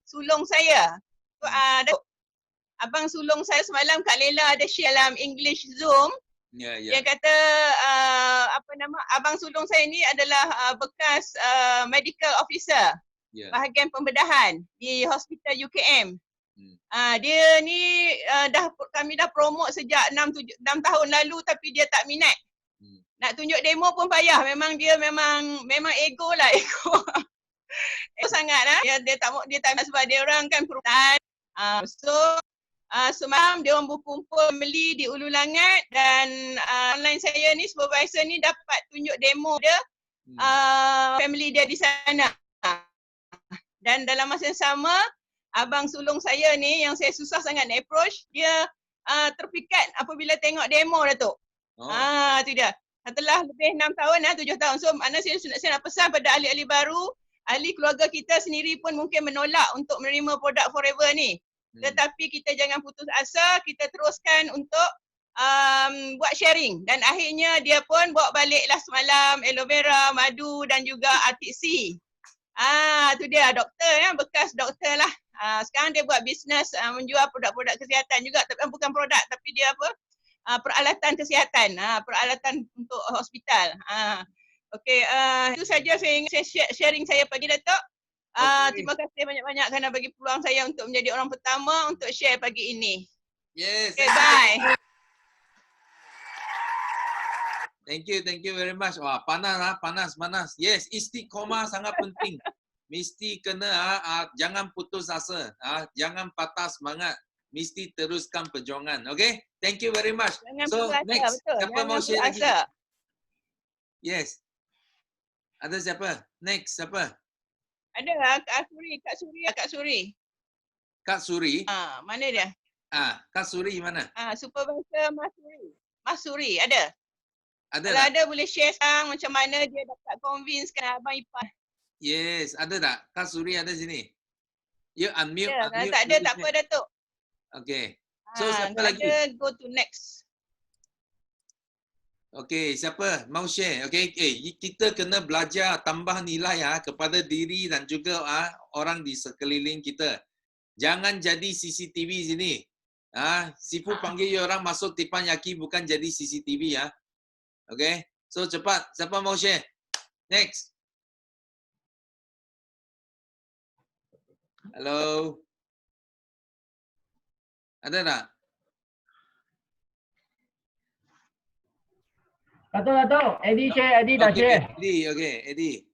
sulung saya. Abang sulung saya semalam Kak Lela ada share dalam English Zoom. Dia kata abang sulung saya ni adalah bekas medical officer. Bahagian pembedahan di hospital UKM. Dia ni kami dah promote sejak 6 tahun lalu tapi dia tak minat. Nak tunjuk demo pun payah. Memang dia memang ego lah, ego. Ego sangat lah. Dia tak nak sebab dia orang kan perusahaan. Semalam dia orang berkumpul beli di Ulu Langat dan online saya ni supervisor ni dapat tunjuk demo dia family dia di sana. Dan dalam masa yang sama abang sulung saya ni yang saya susah sangat nak approach, dia terpikat apabila tengok demo Datuk. Tu dia. Setelah lebih 6 tahun 7 tahun. So saya nak pesan pada ahli-ahli baru, ahli keluarga kita sendiri pun mungkin menolak untuk menerima produk Forever ni. Tetapi kita jangan putus asa, kita teruskan untuk buat sharing. Dan akhirnya dia pun bawa baliklah semalam aloe vera, madu dan juga Arctic Sea. Tu dia doktor ya, bekas doktor lah. Sekarang dia buat bisnes menjual produk-produk kesihatan juga. Tapi bukan produk tapi dia peralatan kesihatan, peralatan untuk hospital. Okey, itu saja sharing saya pagi Datuk. Terima kasih banyak-banyak kerana bagi peluang saya untuk menjadi orang pertama untuk share pagi ini. Yes. Okay, bye. Thank you very much. Wah, panas. Yes, istiqomah sangat penting. Mesti kena jangan putus asa, jangan patah semangat. Mesti teruskan perjuangan. Okay? Thank you very much. So next, siapa mau share lagi? Yes. Ada siapa? Next, siapa? Ada Kak Suri. Kak Suri? Mana dia? Kak Suri mana? Supervisor Mas Suri ada? Ada. Kalau ada boleh share sekarang macam mana dia dapat convincekan Abang Ipah. Yes, ada tak? Kak Suri ada sini. You unmute. Kalau tak ada tak apa Datuk. Okay. So siapa lagi? Ada, go to next. Okay, siapa mau share? Okay, kita kena belajar tambah nilai kepada diri dan juga orang di sekeliling kita. Jangan jadi CCTV sini. Sifu panggil orang masuk teppanyaki bukan jadi CCTV ya. Okay, so cepat. Siapa mau share? Next. Hello. Ada tak? Datuk, Eddie dah share. Eddie.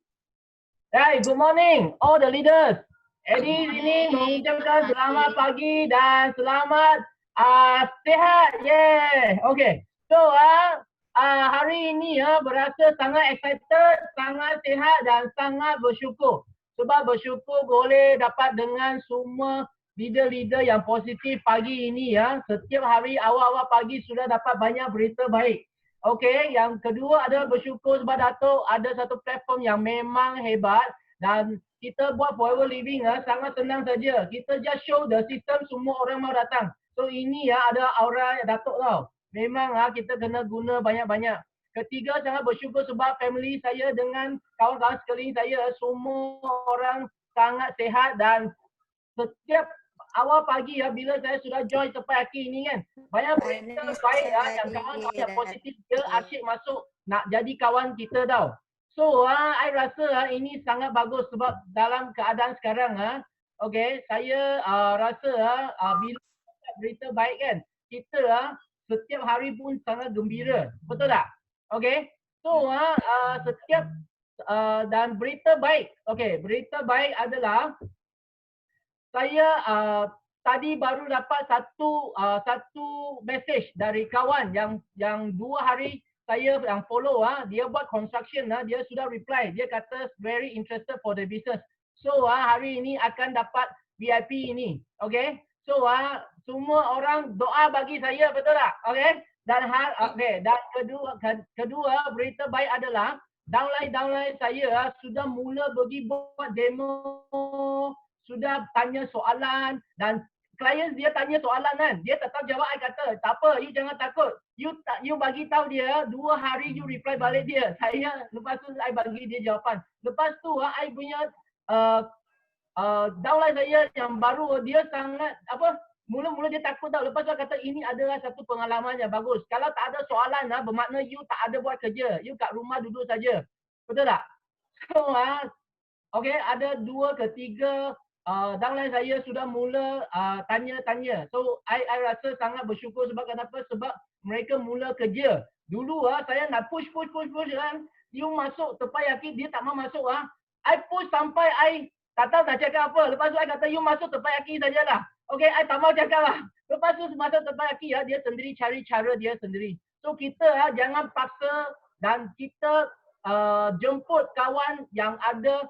Hey, good morning all the leaders. Eddie ini mengucapkan selamat pagi dan selamat sihat. Yeah. Okay. So hari ini berasa sangat excited, sangat sihat dan sangat bersyukur. Sebab bersyukur boleh dapat dengan semua leader-leader yang positif pagi ini ya. Setiap hari awal-awal pagi sudah dapat banyak berita baik. Okey, yang kedua adalah bersyukur sebab Datuk ada satu platform yang memang hebat dan kita buat Forever Living sangat senang saja. Kita just show the system, semua orang mau datang. So ini ada aura Datuk tau. Memang kita kena guna banyak-banyak. Ketiga, sangat bersyukur sebab family saya dengan kawan-kawan sekeliling saya semua orang sangat sihat dan setiap awal pagi bila saya sudah join teppanyaki ini kan, banyak berita baik yang kawan-kawan yang positif dia asyik masuk nak jadi kawan kita tau. So I rasa ini sangat bagus sebab dalam keadaan sekarang okay, saya rasa bila berita baik kan, kita setiap hari pun sangat gembira. Betul tak? Okay. So setiap dan berita baik. Okay, berita baik adalah saya tadi baru dapat satu message dari kawan yang 2 hari saya yang follow dia buat construction dia sudah reply, dia kata very interested for the business. So hari ini akan dapat VIP ini. Okay. So semua orang doa bagi saya, betul tak? Okay. Dan dan kedua berita baik adalah downline saya sudah mula pergi buat demo, sudah tanya soalan dan klien dia tanya soalan kan, dia tak tahu jawab. I kata tak apa, you jangan takut, you bagi tahu dia 2 hari you reply balik dia. Saya lepas tu I bagi dia jawapan. Lepas tu I punya downline saya yang baru, dia sangat apa, mula-mula dia takut tau. Lepas tu kata ini adalah satu pengalaman yang bagus. Kalau tak ada soalan bermakna you tak ada buat kerja. You kat rumah duduk saja. Betul tak? So okay, ada 2 ke 3 downline saya sudah mula tanya-tanya. So I rasa sangat bersyukur sebab kenapa? Sebab mereka mula kerja. Dulu saya nak push kan. You masuk terpayaki, dia tak mau masuk I push sampai I tak tahu nak cakap apa. Lepas tu I kata you masuk terpayaki sajalah. Okay, I tak mau cakap lah. Lepas tu masuk terpayaki dia sendiri cari cara dia sendiri. So kita jangan paksa dan kita jemput kawan yang ada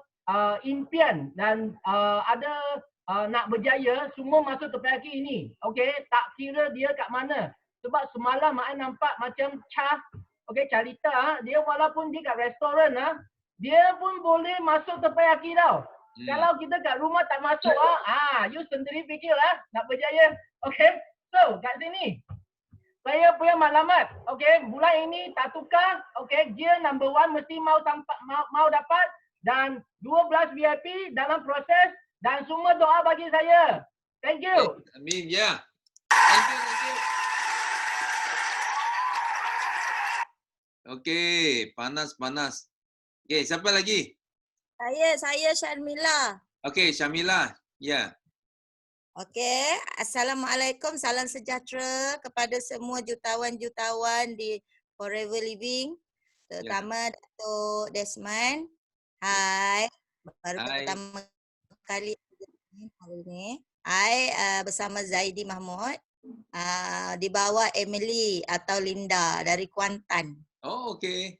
impian dan ada nak berjaya, semua masuk terpayaki ini. Okay, tak kira dia kat mana. Sebab semalam I nampak macam Calita, dia walaupun dia kat restoran dia pun boleh masuk terpayaki tau. Kalau kita kat rumah tak masuk you sendiri fikir nak berjaya. Okay, so kat sini saya punya maklumat. Okay, bulan ini tak tukar. Okay, gear number 1 mesti mau dapat dan 12 VIP dalam proses dan semua doa bagi saya. Thank you. Amin, ya. Thank you. Okey, panas. Okey, siapa lagi? Saya Syarmila. Okey, Syamila. Ya. Okey, Assalamualaikum, salam sejahtera kepada semua jutawan-jutawan di Forever Living, terutama Datuk Desmond. Hai, baru pertama kali hari ini. Bersama Zaidi Mahmud, di bawah Emily atau Linda dari Kuantan. Oh, okey.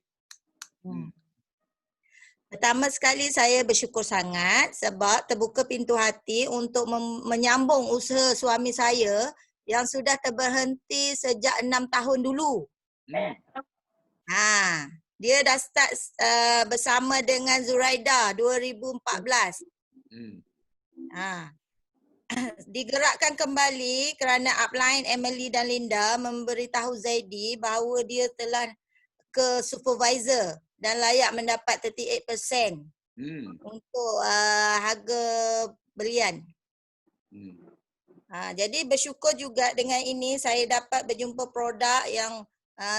Pertama sekali saya bersyukur sangat sebab terbuka pintu hati untuk menyambung usaha suami saya yang sudah terberhenti sejak 6 tahun dulu. Dia dah start bersama dengan Zuraida 2014. Digerakkan kembali kerana upline Emily dan Linda memberitahu Zaidi bahawa dia telah ke supervisor dan layak mendapat 38% untuk harga belian. Jadi bersyukur juga dengan ini saya dapat berjumpa produk yang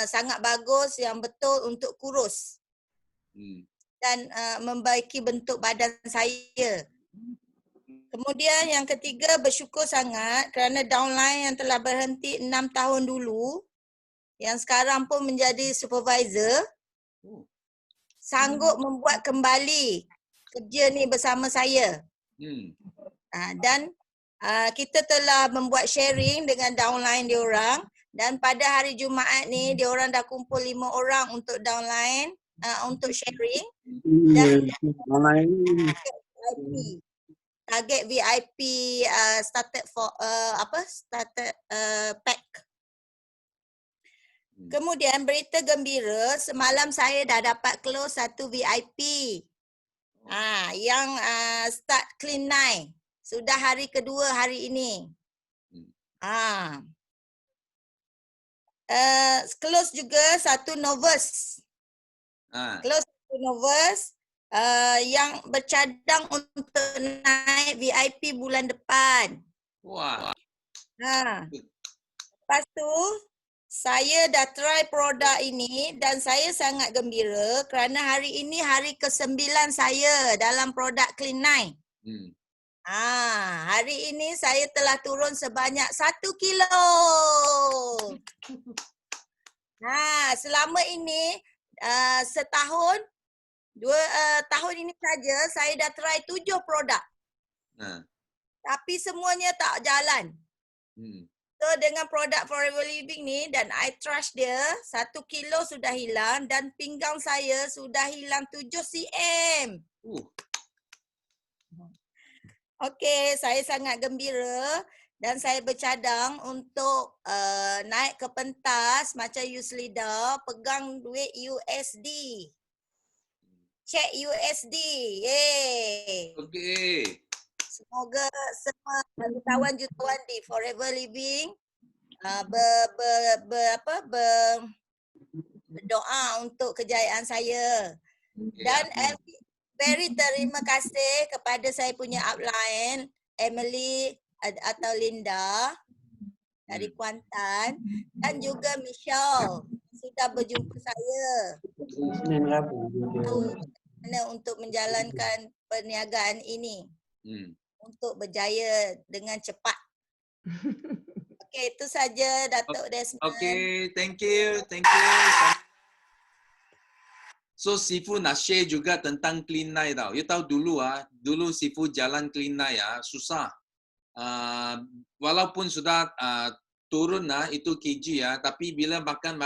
sangat bagus, yang betul untuk kurus dan membaiki bentuk badan saya. Kemudian yang ketiga, bersyukur sangat kerana downline yang telah berhenti 6 tahun dulu, yang sekarang pun menjadi supervisor, sanggup membuat kembali kerja ni bersama saya. Dan kita telah membuat sharing dengan downline diorang, dan pada hari Jumaat ni diorang dah kumpul 5 orang untuk downline untuk sharing dan target VIP started pack. Kemudian berita gembira, semalam saya dah dapat close satu VIP. Yang start clean night. Sudah hari kedua hari ini. Close juga satu novice. Close satu novice yang bercadang untuk naik VIP bulan depan. Wah. Lepas tu saya dah try produk ini dan saya sangat gembira kerana hari ini hari ke-9 saya dalam produk Clean Night. Hari ini saya telah turun sebanyak 1 kilo. Selama ini setahun, tahun ini saja saya dah try 7 produk. Tapi semuanya tak jalan. So dengan produk Forever Living ni dan I trust dia, 1 kilo sudah hilang dan pinggang saya sudah hilang 7 cm. Okey, saya sangat gembira dan saya bercadang untuk naik ke pentas macam Yuslida, pegang duit USD. Cek USD. Yeay. Okey. Semoga semua jutawan-jutawan di Forever Living berdoa untuk kejayaan saya. Dan very terima kasih kepada saya punya upline, Emily atau Linda dari Kuantan dan juga Michelle sudah berjumpa saya untuk menjalankan perniagaan ini untuk berjaya dengan cepat. Okey, itu saja Datuk Desmond. Okay, thank you. So Sifu nak share juga tentang Clean Night tau. You tahu dulu Sifu jalan Clean Night susah. Walaupun sudah turun itu kg tapi bila makan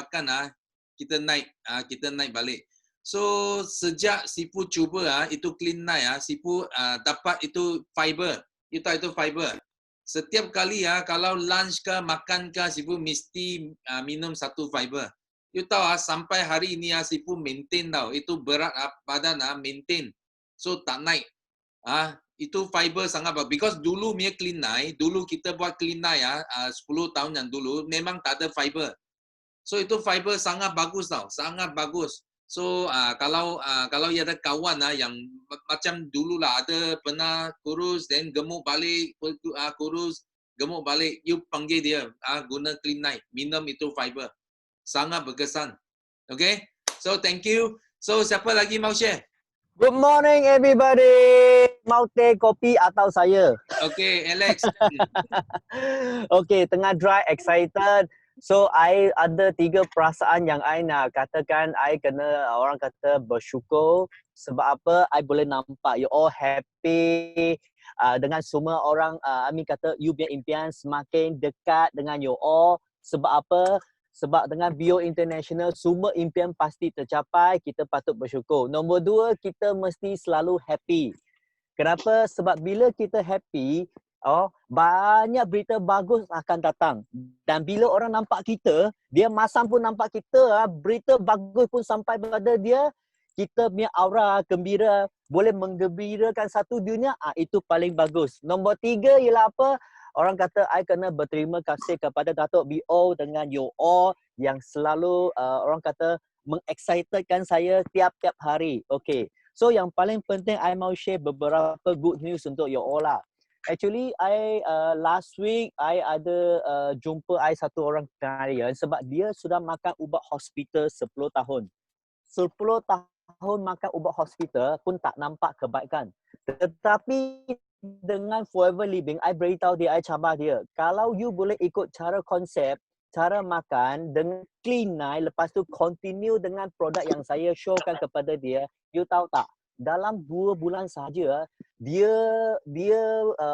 kita naik balik. So sejak Sifu cuba itu Clean Night Sifu dapat itu fiber. You tahu itu fiber. Setiap kali kalau lunch ke makan ke Sifu mesti minum satu fiber. You tahu sampai hari ini Sifu maintain tau. Itu berat badan maintain. So tak naik. Itu fiber sangat bagus. Because dulu punya Clean Night, dulu kita buat Clean Night 10 tahun yang dulu memang tak ada fiber. So itu fiber sangat bagus tau. Sangat bagus. So kalau ada kawan yang macam dululah ada pernah kurus then gemuk balik, kurus gemuk balik, you panggil dia guna Clean Night, minum itu fiber. Sangat berkesan. Okay? So thank you. So siapa lagi mau share? Good morning everybody. Mau teh, kopi atau saya? Okay, Alex. Okay, tengah dry, excited. So, I ada 3 perasaan yang I nak katakan. I kena orang kata bersyukur. Sebab apa? I boleh nampak you all happy. Dengan semua orang, kata you punya impian semakin dekat dengan you all. Sebab apa? Sebab dengan Bio International, semua impian pasti tercapai, kita patut bersyukur. Nombor 2, kita mesti selalu happy. Kenapa? Sebab bila kita happy, banyak berita bagus akan datang. Dan bila orang nampak kita, dia masam pun nampak kita, berita bagus pun sampai pada dia, kita punya aura gembira, boleh menggembirakan satu dunia, itu paling bagus. Nombor 3 ialah apa? Orang kata, I kena berterima kasih kepada Datuk BO dengan you all yang selalu orang kata mengexcitedkan saya tiap-tiap hari. Okay. So yang paling penting, I mau share beberapa good news untuk you all lah. Actually, I last week, I ada jumpa I satu orang klien sebab dia sudah makan ubat hospital 10 tahun. 10 tahun makan ubat hospital pun tak nampak kebaikan. Tetapi dengan Forever Living, I beritahu dia, I cabar dia. Kalau you boleh ikut cara konsep, cara makan dengan Clean Night, lepas tu continue dengan produk yang saya showkan kepada dia, you tahu tak? Dalam 2 bulan saja, dia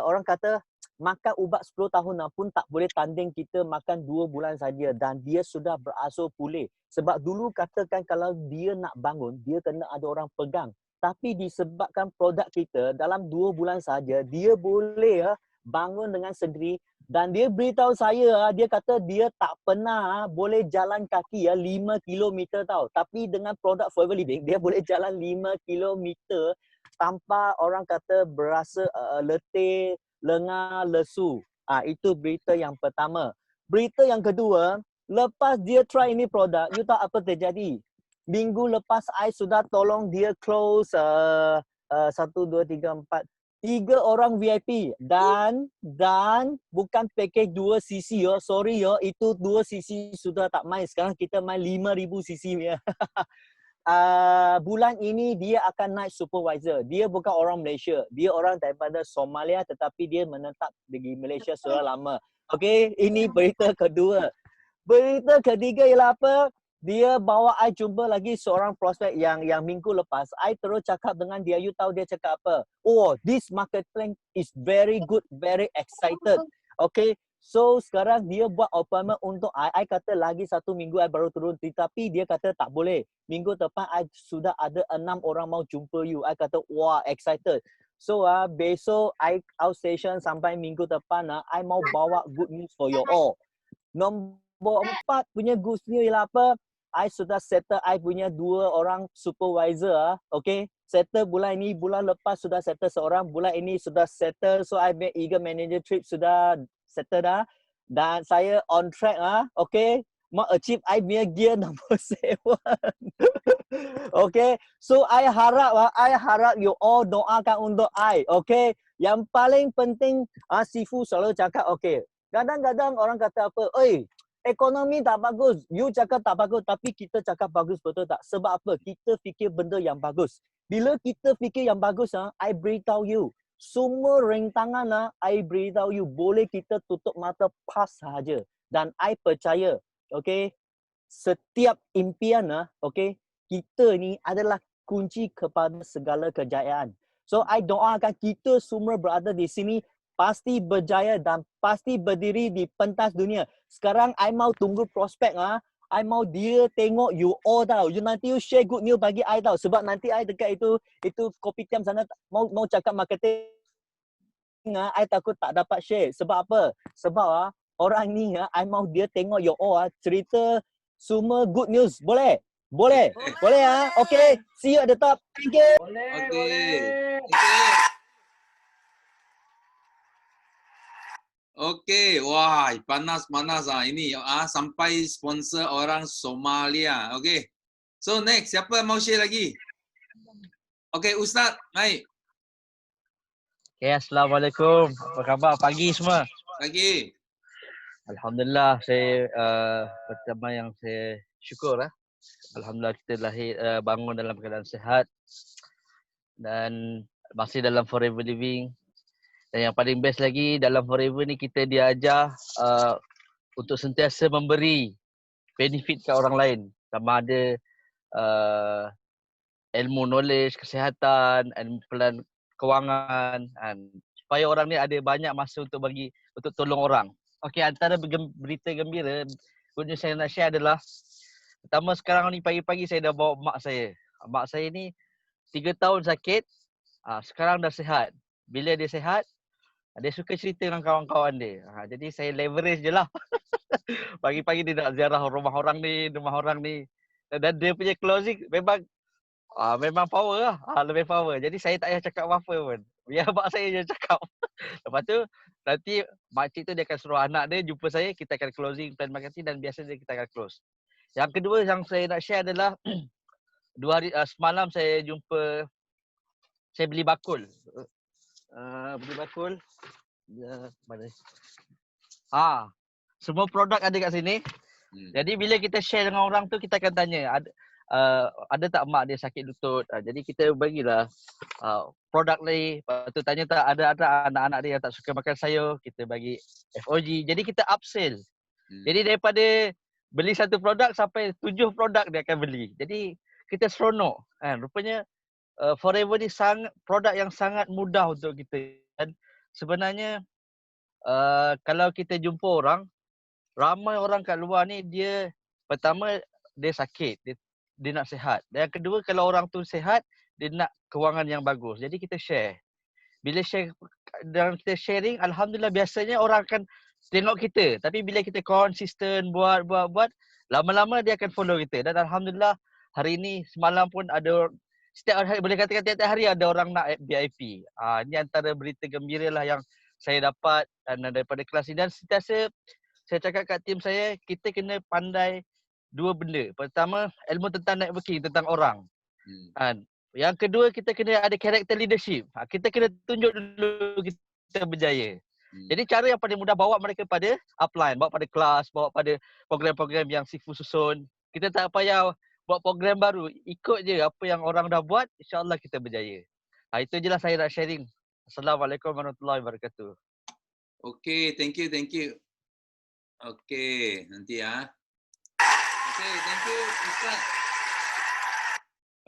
orang kata makan ubat 10 tahun pun tak boleh tanding kita makan 2 bulan saja dan dia sudah beransur pulih. Sebab dulu katakan kalau dia nak bangun, dia kena ada orang pegang. Tapi disebabkan produk kita dalam 2 bulan saja, dia boleh bangun dengan sendiri. Dan dia beritahu saya, dia kata dia tak pernah boleh jalan kaki 5 km tau. Tapi dengan produk Forever Living, dia boleh jalan 5 km tanpa orang kata berasa letih, lengar, lesu. Itu berita yang pertama. Berita yang kedua, lepas dia try ini produk, you tahu apa terjadi? Minggu lepas, I sudah tolong dia close 1, 2, 3, 4. 3 orang VIP dan bukan package 2 cc sorry itu 2 cc sudah tak main. Sekarang kita main 5,000 cc ya. Bulan ini dia akan naik supervisor. Dia bukan orang Malaysia. Dia orang daripada Somalia tetapi dia menetap di Malaysia sudah lama. Okey, ini berita kedua. Berita ketiga ialah apa? Dia bawa I jumpa lagi seorang prospek yang minggu lepas. I terus cakap dengan dia, you tahu dia cakap apa? Oh, this market plan is very good, very excited. Okay, so sekarang dia buat appointment untuk I. I kata lagi 1 minggu I baru turun. Tetapi dia kata tak boleh. Minggu depan I sudah ada 6 orang mau jumpa you. I kata wah, excited. So besok I outstation sampai minggu depan I mau bawa good news for you all. Nombor 4 punya good news ialah apa? I sudah settle I punya 2 orang supervisor. Okay, settle bulan ini, bulan lepas sudah settle seorang, bulan ini sudah settle. So I make Eagle Manager Trip sudah settle dah. Dan saya on track okay, mau achieve I punya gear nombor 7. Okay, so I harap you all doakan untuk I. Okay, yang paling penting Sifu selalu cakap okay. Kadang-kadang orang kata apa? Oi, ekonomi tak bagus. You cakap tak bagus, tapi kita cakap bagus, betul tak? Sebab apa? Kita fikir benda yang bagus. Bila kita fikir yang bagus, I beritahu you. Semua rintangan, I beritahu you. Boleh kita tutup mata pas sahaja. Dan I percaya, okay, setiap impian, okay, kita ni adalah kunci kepada segala kejayaan. So, I doakan kita semua berada di sini pasti berjaya dan pasti berdiri di pentas dunia. Sekarang, I mau tunggu prospek, I mau dia tengok you all tau. You nanti you share good news bagi I tau. Sebab nanti I dekat itu kopitiam sana mau cakap marketing, I takut tak dapat share. Sebab apa? Sebab orang ni, I mau dia tengok you all cerita semua good news. Boleh? Boleh? Boleh Okay. See you at the top. Thank you. Boleh, Okay. boleh. Okay, wah panas ini sampai sponsor orang Somalia. Okay, so next siapa mau share lagi? Okay, Ustaz, naik. Okay, Assalamualaikum. Apa khabar pagi semua? Lagi. Alhamdulillah, saya pertama yang saya syukur Alhamdulillah kita lahir bangun dalam keadaan sihat dan masih dalam Forever Living. Dan yang paling best lagi dalam Forever ni kita diajar untuk sentiasa memberi benefit ke orang lain. Sama ada ilmu knowledge, kesihatan, ilmu pelan kewangan, supaya orang ni ada banyak masa untuk tolong orang. Okey, antara berita gembira, good news saya nak share adalah pertama sekarang ni pagi-pagi saya dah bawa mak saya. Mak saya ni 3 tahun sakit, sekarang dah sihat. Bila dia sihat, dia suka cerita dengan kawan-kawan dia. Jadi saya leverage je lah. Pagi-pagi dia nak ziarah rumah orang ni. Dan dia punya closing memang power lah. Lebih power. Jadi saya tak payah cakap apa-apa pun. Biar mak saya je cakap. Lepas tu, nanti makcik tu dia akan suruh anak dia jumpa saya. Kita akan closing plan marketing dan biasanya kita akan close. Yang kedua yang saya nak share adalah semalam saya beli bakul. Semua produk ada kat sini. Jadi bila kita share dengan orang tu, kita akan tanya ada tak mak dia sakit lutut. Jadi kita bagilah produk ni. Lepas tu tanya tak ada anak-anak dia yang tak suka makan sayur, kita bagi FOG. Jadi kita upsell. Jadi daripada beli satu produk sampai 7 produk dia akan beli. Jadi kita seronok. Rupanya Forever ni produk yang sangat mudah untuk kita. Dan sebenarnya kalau kita jumpa orang, ramai orang kat luar ni dia pertama dia sakit, dia nak sihat. Dan yang kedua kalau orang tu sihat, dia nak kewangan yang bagus. Jadi kita share. Bila share dan kita sharing, alhamdulillah biasanya orang akan tengok kita. Tapi bila kita konsisten buat, lama-lama dia akan follow kita. Dan alhamdulillah hari ini semalam pun ada setiap hari, boleh katakan tiap-tiap hari ada orang nak VIP. Ini antara berita gembira lah yang saya dapat dan daripada kelas ini. Dan sentiasa saya cakap kat tim saya, kita kena pandai 2 benda. Pertama, ilmu tentang networking, tentang orang. Yang kedua, kita kena ada character leadership. Kita kena tunjuk dulu kita berjaya. Jadi cara yang paling mudah, bawa mereka pada upline, bawa pada kelas, bawa pada program-program yang Sifu susun. Kita tak payah buat program baru, ikut je apa yang orang dah buat, insya-Allah kita berjaya. Itu je lah saya nak sharing. Assalamualaikum warahmatullahi wabarakatuh. Okay, thank you. Okay, nanti Okay, thank you Ustaz.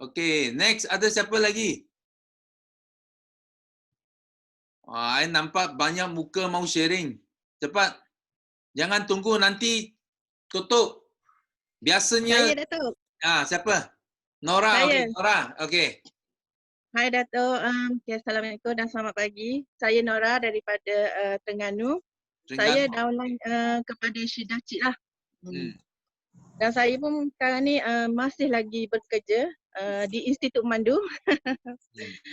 Okay, next ada siapa lagi? I nampak banyak muka mau sharing. Cepat. Jangan tunggu nanti tutup. Biasanya Saya Datuk. Siapa? Nora. Saya. Okay, Nora. Okay. Hai Datuk. Assalamualaikum dan selamat pagi. Saya Nora daripada Terengganu. Saya downline kepada Syidah Cik lah. Dan saya pun sekarang ni masih lagi bekerja di Institut Mandu.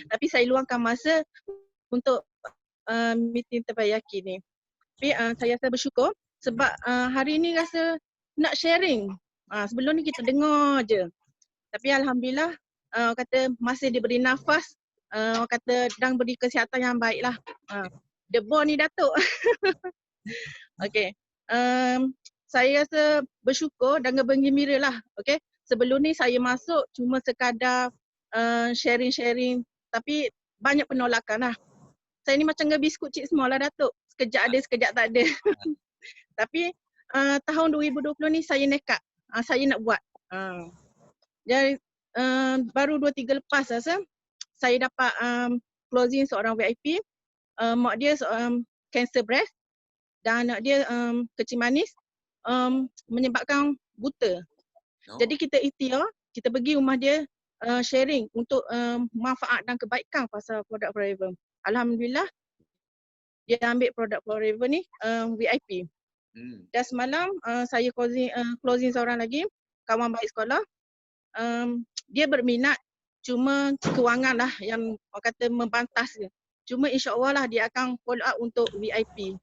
Tapi saya luangkan masa untuk meeting terbayaki ni. Tapi saya rasa bersyukur sebab hari ni rasa nak sharing. Sebelum ni kita dengar je. Tapi alhamdulillah kata masih diberi nafas, kata dan beri kesihatan yang baik lah. The bond ni Datuk. Okey. Saya rasa bersyukur dan bergembira lah. Okey. Sebelum ni saya masuk cuma sekadar sharing-sharing tapi banyak penolakan lah. Saya ni macam ngebiskut cik semua lah Datuk. Sekejap ada, sekejap tak ada. Tapi tahun 2020 ni saya nekat. Saya nak buat. Jadi baru 2-3 lepas rasa saya dapat closing seorang VIP. Mak dia cancer breast dan anak dia kecil manis menyebabkan buta. Jadi kita ikhtiar, kita pergi rumah dia sharing untuk manfaat dan kebaikan pasal produk Forever. Alhamdulillah dia ambil produk Forever ni VIP. Dan semalam saya closing seorang lagi, kawan baik sekolah. Dia berminat cuma kewangan lah yang orang kata membantas dia. Cuma insya-Allah lah dia akan follow up untuk VIP.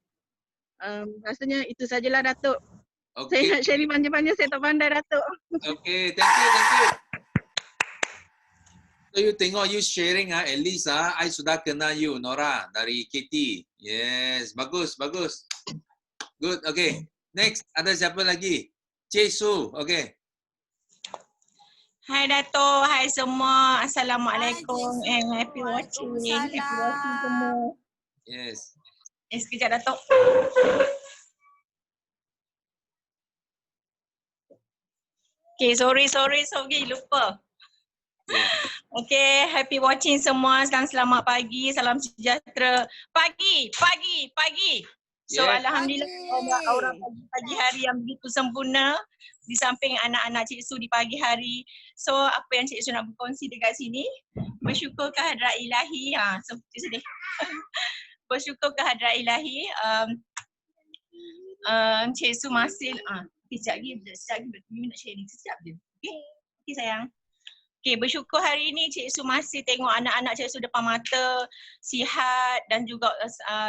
Rasanya itu sajalah Datuk. Okay. Saya nak sharing panjang-panjang, saya tak pandai Datuk. Okay, thank you. So you tengok you sharing at least I sudah kenal you Nora dari KT. Yes, bagus. Good, okay. Next, ada siapa lagi? Cik Su, okay. Hai Datuk, hai semua. Assalamualaikum Hai, and happy watching. Happy watching Waalaikumsalam. semua. Yes. Sekejap Datuk. Okay, sorry, lupa. Yeah. Okay, happy watching semua dan selamat pagi, salam sejahtera. Pagi. So Yeah. alhamdulillah Pagi. aura pagi hari yang begitu sempurna di samping anak-anak Cik Su di pagi hari. So apa yang Cik Su nak berkongsi dekat sini, bersyukur kehadrat ilahi. Sedih. Bersyukur kehadrat ilahi. Cik Su masih sekejap lagi nak sharing sekejap je. Okay sayang. Okay, bersyukur hari ini Cik Su masih tengok anak-anak Cik Su depan mata, sihat dan juga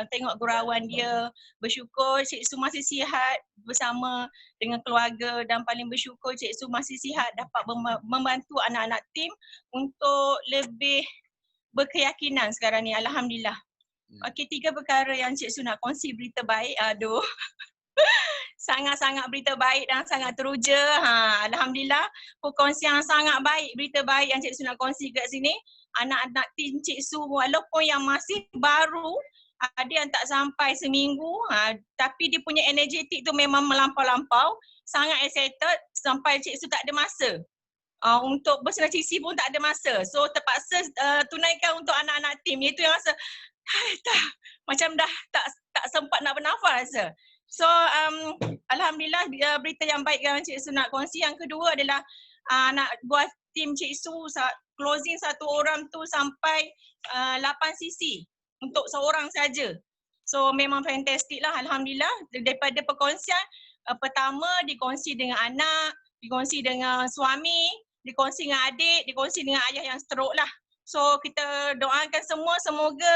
tengok gurauan dia. Bersyukur Cik Su masih sihat bersama dengan keluarga dan paling bersyukur Cik Su masih sihat dapat membantu anak-anak tim untuk lebih berkeyakinan sekarang ni. Alhamdulillah. Okay, 3 perkara yang Cik Su nak kongsi berita baik. Aduh. Sangat-sangat berita baik dan sangat teruja. Alhamdulillah, perkongsian sangat baik, berita baik yang Cik Su nak kongsi kat sini. Anak-anak tim Cik Su walaupun yang masih baru, ada yang tak sampai seminggu, tapi dia punya energetik tu memang melampau-lampau. Sangat excited sampai Cik Su tak ada masa. Untuk bersenang CC pun tak ada masa. So terpaksa tunaikan untuk anak-anak tim. Itu yang rasa macam dah tak sempat nak bernafas. So alhamdulillah berita yang baik yang Cik Su nak kongsi. Yang kedua adalah anak buah tim Cik Su closing satu orang tu sampai 8 cc untuk seorang saja. So memang fantastic lah, alhamdulillah. Daripada perkongsian pertama dikongsi dengan anak, dikongsi dengan suami, dikongsi dengan adik, dikongsi dengan ayah yang stroke lah. So kita doakan semua semoga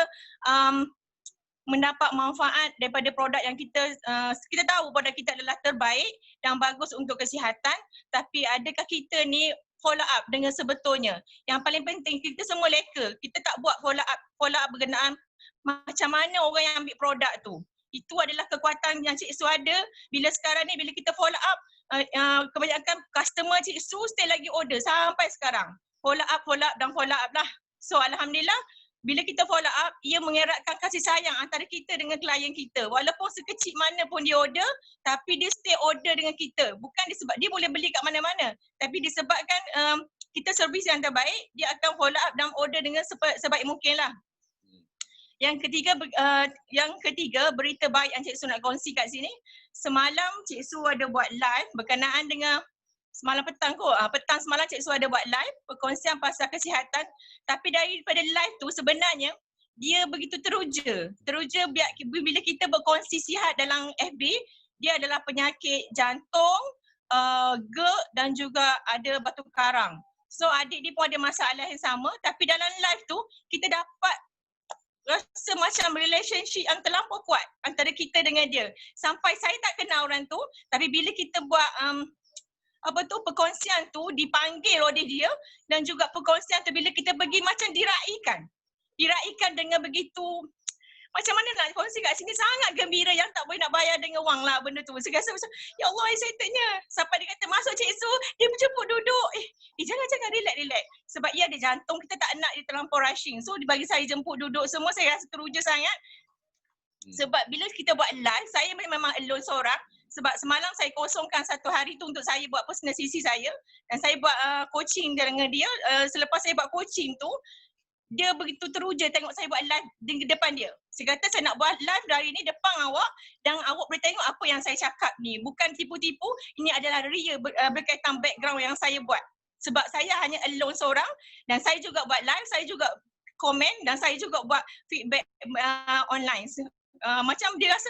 mendapat manfaat daripada produk yang kita tahu produk kita adalah terbaik dan bagus untuk kesihatan, tapi adakah kita ni follow up dengan sebetulnya? Yang paling penting kita semua leka, kita tak buat follow up berkenaan macam mana orang yang ambil produk tu. Itu adalah kekuatan yang Cik Su ada. Bila sekarang ni bila kita follow up, kebanyakan customer Cik Su still lagi order sampai sekarang. Follow up lah. So alhamdulillah, bila kita follow up, ia mengeratkan kasih sayang antara kita dengan klien kita. Walaupun sekecil mana pun dia order, tapi dia stay order dengan kita. Bukan disebab dia boleh beli kat mana-mana, tapi disebabkan kita servis yang terbaik, dia akan follow up dan order dengan sebaik mungkin lah. Yang ketiga, berita baik yang Cik Su nak kongsi kat sini. Semalam Cik Su ada buat live berkenaan dengan petang semalam Cik Su ada buat live perkongsian pasal kesihatan, tapi daripada live tu sebenarnya dia begitu teruja bila kita berkongsi sihat dalam FB. Dia adalah penyakit jantung, GERD dan juga ada batu karang. So adik dia pun ada masalah yang sama, tapi dalam live tu kita dapat rasa macam relationship yang terlampau kuat antara kita dengan dia. Sampai saya tak kenal orang tu, tapi bila kita buat perkongsian tu dipanggil oleh dia, dan juga perkongsian tu bila kita pergi macam diraikan dengan begitu, macam mana nak kongsi kat sini, sangat gembira yang tak boleh nak bayar dengan wang lah benda tu. Saya rasa macam, ya Allah, excitednya. Sampai dia kata, masuk Cik Su, dia menjemput duduk. Jangan, relax. Sebab ia ada jantung, kita tak nak dia terlampau rushing. So, dia bagi saya jemput duduk semua, saya rasa teruja sangat. Sebab bila kita buat live, saya memang alone seorang. Sebab semalam saya kosongkan satu hari tu untuk saya buat personal sisi saya. Dan saya buat coaching dengan dia. Selepas saya buat coaching tu, dia begitu teruja tengok saya buat live di depan dia. Saya kata saya nak buat live dari ni depan awak dan awak boleh tengok apa yang saya cakap ni. Bukan tipu-tipu, ini adalah real berkaitan background yang saya buat. Sebab saya hanya alone seorang dan saya juga buat live, saya juga komen dan saya juga buat feedback online. Macam dia rasa,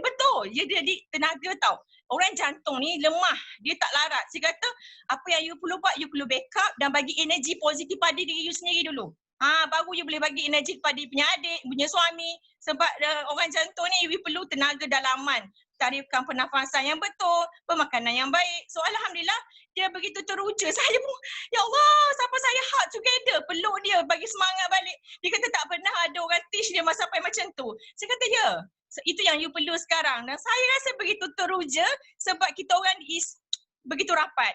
betul, dia tenaga tau. Orang jantung ni lemah, dia tak larat. Saya kata, apa yang you perlu buat, you perlu backup dan bagi energi positif pada diri you sendiri dulu. Baru you boleh bagi energi kepada punya adik, punya suami. Sebab orang jantung ni, you perlu tenaga dalaman. Tarikan pernafasan yang betul, pemakanan yang baik. So Alhamdulillah, dia begitu teruja. Saya pun, ya Allah, sampai saya hug together. Peluk dia, bagi semangat balik. Dia kata tak pernah ada orang teach dia sampai macam tu. Saya kata, ya. So, itu yang you perlu sekarang. Dan saya rasa begitu teruja sebab kita orang is begitu rapat.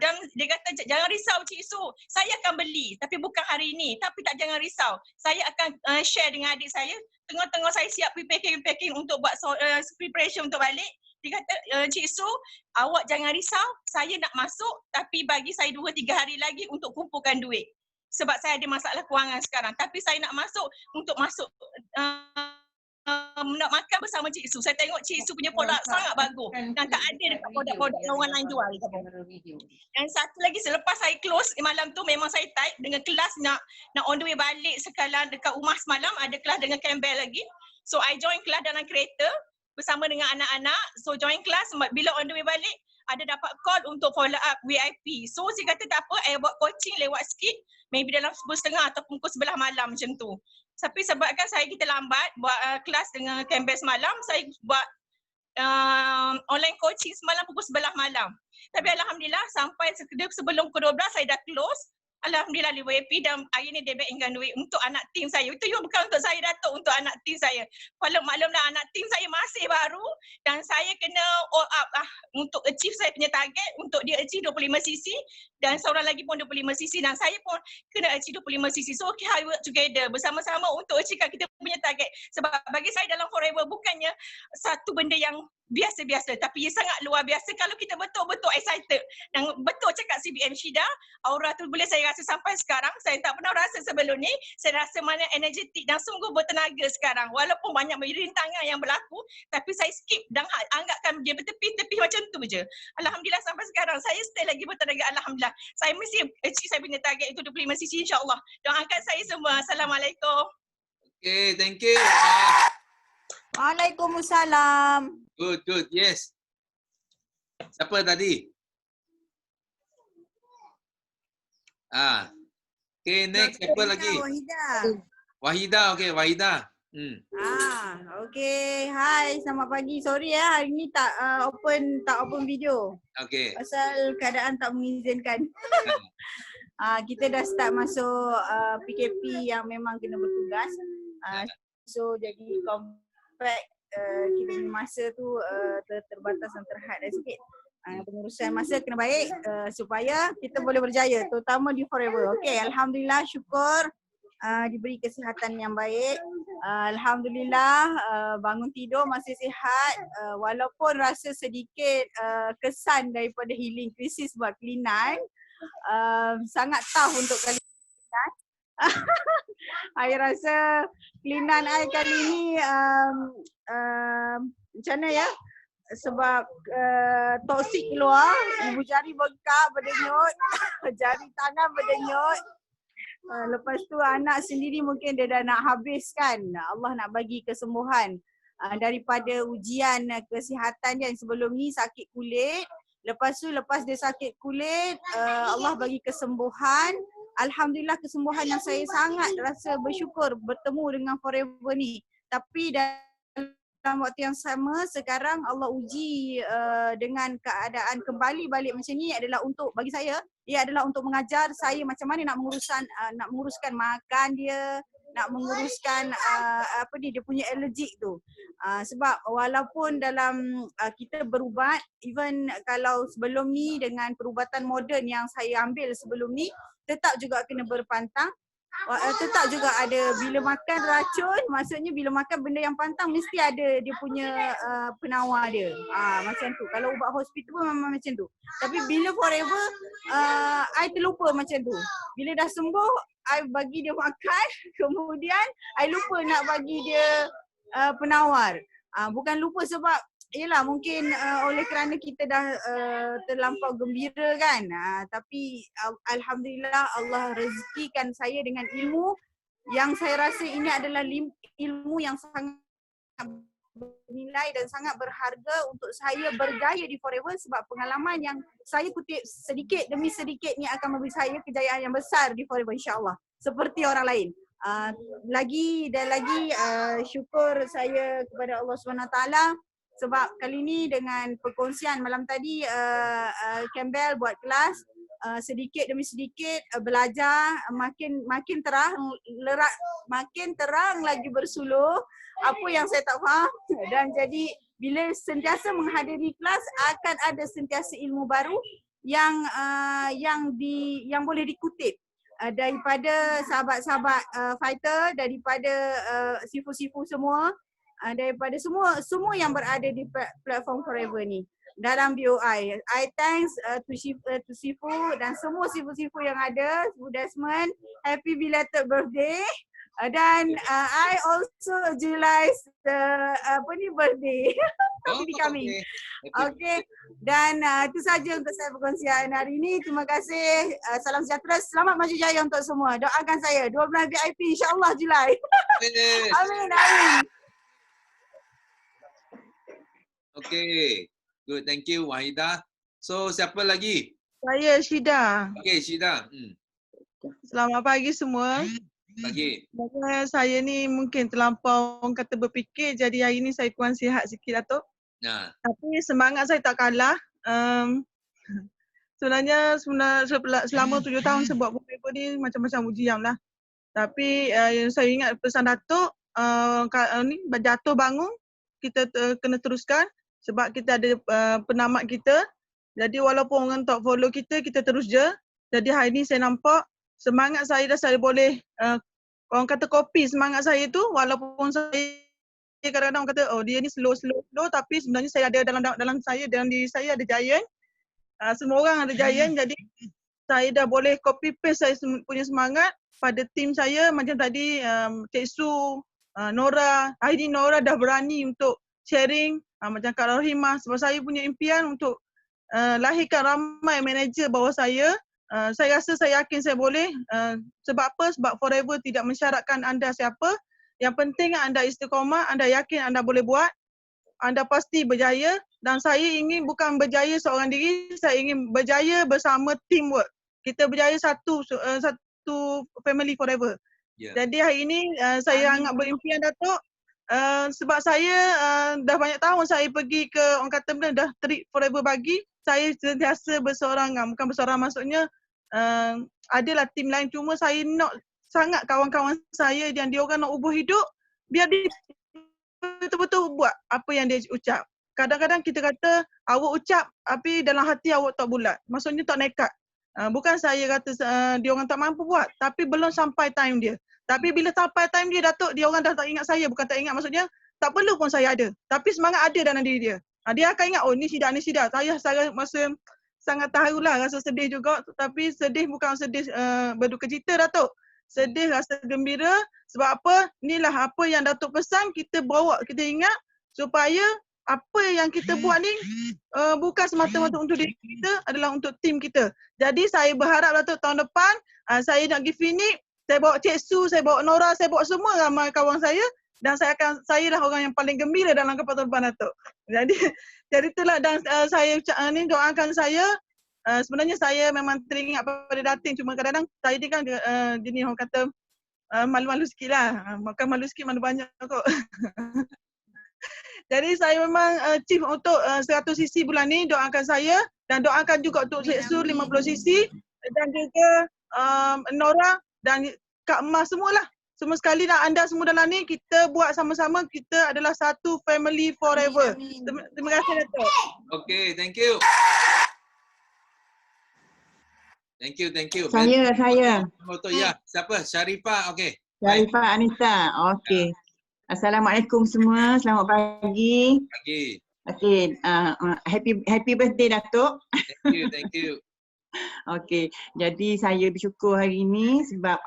Dan dia kata, jangan risau Cik Su, saya akan beli tapi bukan hari ini. Tapi tak, jangan risau. Saya akan share dengan adik saya. Tengah-tengah saya siap packing untuk buat preparation untuk balik. Dia kata, Cik Su, awak jangan risau. Saya nak masuk tapi bagi saya 2-3 hari lagi untuk kumpulkan duit. Sebab saya ada masalah kewangan sekarang. Tapi saya nak masuk untuk masuk nak makan bersama Cik Su. Saya tengok Cik Su punya produk sangat bagus dan tak ada dekat produk-produk yang orang lain jual. Dan satu lagi, selepas saya close malam tu, memang saya type dengan kelas nak on the way balik sekalian dekat rumah semalam, ada kelas dengan Campbell lagi. So I join kelas dalam kereta bersama dengan anak-anak. So join kelas, bila on the way balik ada dapat call untuk follow up VIP. So saya kata tak apa, I buat coaching lewat skip maybe dalam 10:30 ataupun pukul 11 malam macam tu. Tapi sebabkan kita lambat buat kelas dengan Campbell semalam, saya buat online coaching semalam pukul 11 malam. Tapi Alhamdulillah sampai sebelum pukul 12 saya dah close. Alhamdulillah di WP dan hari ni dia backingkan duit untuk anak tim saya. Itu juga bukan untuk saya, Datuk, untuk anak tim saya. Kalau maklumlah anak tim saya masih baru dan saya kena all up untuk achieve saya punya target, untuk dia achieve 25cc dan seorang lagi pun 25cc dan saya pun kena achieve 25cc. So okay, I work together bersama-sama untuk achievekan kita punya target. Sebab bagi saya dalam Forever bukannya satu benda yang biasa-biasa tapi ia sangat luar biasa kalau kita betul-betul excited. Dan betul cakap CBM Syida, aura tu boleh saya rasa sampai sekarang. Saya tak pernah rasa sebelum ni. Saya rasa mana energetik dan sungguh bertenaga sekarang. Walaupun banyak rintangan yang berlaku tapi saya skip dan anggapkan dia bertepi-tepi macam tu je. Alhamdulillah sampai sekarang saya stay lagi bertenaga. Alhamdulillah. Saya mesti achieve saya punya target itu 25cc insya-Allah. Doakan saya semua. Assalamualaikum. Okay, thank you. Waalaikumsalam. Good. Yes. Siapa tadi? Okay, next. Siapa lagi? Wahida. Okay, Wahida. Okay. Hai, selamat pagi. Sorry hari ni tak open video. Okay. Pasal keadaan tak mengizinkan. Kita dah start masuk PKP yang memang kena bertugas. So jadi compact kita punya masa tu terbatas dan terhad sikit. Pengurusan masa kena baik supaya kita boleh berjaya, terutama di Forever. Okay, Alhamdulillah, syukur diberi kesihatan yang baik. Alhamdulillah bangun tidur masih sihat, walaupun rasa sedikit kesan daripada healing krisis buat kelinan. Sangat tough untuk kali kelinan. I rasa kelinan I kali ni macam mana ya, sebab toksik keluar, ibu jari bengkak, berdenyut, jari tangan berdenyut. Lepas tu anak sendiri mungkin dia dah nak habiskan. Allah nak bagi kesembuhan daripada ujian kesihatan yang sebelum ni sakit kulit. Lepas dia sakit kulit, Allah bagi kesembuhan. Alhamdulillah, kesembuhan yang saya sangat rasa bersyukur bertemu dengan Forever ni. Tapi dalam waktu yang sama sekarang Allah uji dengan keadaan kembali balik macam ni adalah untuk, bagi saya, ia adalah untuk mengajar saya macam mana nak menguruskan makan dia, nak menguruskan dia punya allergic tu. Sebab walaupun dalam kita berubat, even kalau sebelum ni dengan perubatan moden yang saya ambil sebelum ni, tetap juga kena berpantang. Tetap juga ada bila makan racun, maksudnya bila makan benda yang pantang mesti ada dia punya penawar dia. Macam tu. Kalau ubat hospital pun memang macam tu. Tapi bila forever, I terlupa macam tu. Bila dah sembuh, I bagi dia makan, kemudian I lupa nak bagi dia penawar. Bukan lupa sebab yelah mungkin oleh kerana kita dah terlampau gembira kan. Tapi alhamdulillah Allah rezekikan saya dengan ilmu yang saya rasa ini adalah ilmu yang sangat bernilai dan sangat berharga untuk saya berjaya di Forever, sebab pengalaman yang saya kutip sedikit demi sedikit ni akan memberi saya kejayaan yang besar di Forever, insyaAllah. Seperti orang lain. Lagi syukur saya kepada Allah SWT sebab kali ni dengan perkongsian malam tadi Campbell buat kelas, sedikit demi sedikit belajar, makin terang lagi bersuluh apa yang saya tak faham, dan jadi bila sentiasa menghadiri kelas akan ada sentiasa ilmu baru yang boleh dikutip daripada sahabat-sahabat fighter, daripada sifu-sifu semua, daripada semua yang berada di platform Forever ni dalam BOI. I thanks to Sifu dan semua sifu-sifu yang ada. Sifu Desmond, happy belated birthday. Dan I also utilize birthday di kami. Okay. Dan itu saja untuk saya perkongsian hari ini. Terima kasih. Salam sejahtera. Selamat maju jaya untuk semua. Doakan saya 12 VIP insyaAllah Julai. Amin. Okay. Good. Thank you Wahida. So siapa lagi? Saya Syida. Okay Syida. Selamat pagi semua. Pagi. Saya ni mungkin terlampau orang kata berfikir, jadi hari ni saya kurang sihat sikit Datuk. Tapi semangat saya tak kalah. Sebenarnya selama 7 tahun saya buat Forever ni macam-macam ujian lah. Tapi yang saya ingat pesan Datuk, ni jatuh bangun kita kena teruskan sebab kita ada penamat kita. Jadi walaupun orang tak follow kita terus je. Jadi hari ni saya nampak semangat saya dah saya boleh orang kata copy semangat saya tu, walaupun saya kadang-kadang orang kata oh dia ni slow tapi sebenarnya saya ada dalam diri saya ada giant. Semua orang ada giant, jadi saya dah boleh copy paste saya punya semangat pada tim saya. Macam tadi Cik Su, Nora, hari ni Nora dah berani untuk sharing, macam Kak Rahimah, sebab saya punya impian untuk lahirkan ramai manager bawah saya. Saya rasa, saya yakin saya boleh. Sebab apa? Sebab Forever tidak mensyaratkan anda siapa. Yang penting anda istiqamah, anda yakin anda boleh buat, anda pasti berjaya. Dan saya ingin bukan berjaya seorang diri, saya ingin berjaya bersama teamwork. Kita berjaya satu family Forever. Jadi hari ini saya sangat berimpian Datuk. Sebab saya dah banyak tahun saya pergi ke orang kata dah trip Forever bagi. Saya sentiasa berseorangan, bukan berseorang maksudnya adalah tim lain, cuma saya nak sangat kawan-kawan saya yang dia orang nak ubah hidup, biar dia betul-betul buat apa yang dia ucap. Kadang-kadang kita kata awak ucap tapi dalam hati awak tak bulat, maksudnya tak nekat. Bukan saya kata dia orang tak mampu buat, tapi belum sampai time dia. Tapi bila sampai time dia Datuk, dia orang dah tak ingat saya, bukan tak ingat maksudnya tak perlu pun saya ada, tapi semangat ada dalam diri dia. Dia akan ingat, oh ni Syida. Saya masa sangat tahulah, rasa sedih juga. Tapi sedih bukan sedih berduka cita Datuk. Sedih, rasa gembira. Sebab apa? Inilah apa yang Datuk pesan, kita bawa, kita ingat supaya apa yang kita buat ni bukan semata-mata untuk diri kita, adalah untuk tim kita. Jadi saya berharap Datuk tahun depan saya nak pergi Phoenix, saya bawa Cik Su, saya bawa Nora, saya bawa semua ramai kawan saya. Dan saya lah orang yang paling gembira dalam kapal terbang Datuk. Jadi itulah, dan saya ni doakan saya. Sebenarnya saya memang teringat pada dating, cuma kadang-kadang saya ni kan jenis orang kata malu-malu sikit lah. Makan malu sikit, malu banyak kok. Jadi saya memang chief untuk 100 cc bulan ni, doakan saya dan doakan juga untuk Cik Sur 50 cc dan juga Nora dan Kak Emas semualah. Semua sekali dan anda semua dalam ni, kita buat sama-sama, kita adalah satu family forever. Terima kasih Datuk. Okay, thank you. Thank you, thank you. Saya. Betul ya. Siapa? Syarifah. Okay. Syarifah Anissa. Okey. Assalamualaikum semua. Selamat pagi. Pagi. Okey, happy birthday Datuk. Thank you. Okey, jadi saya bersyukur hari ini sebab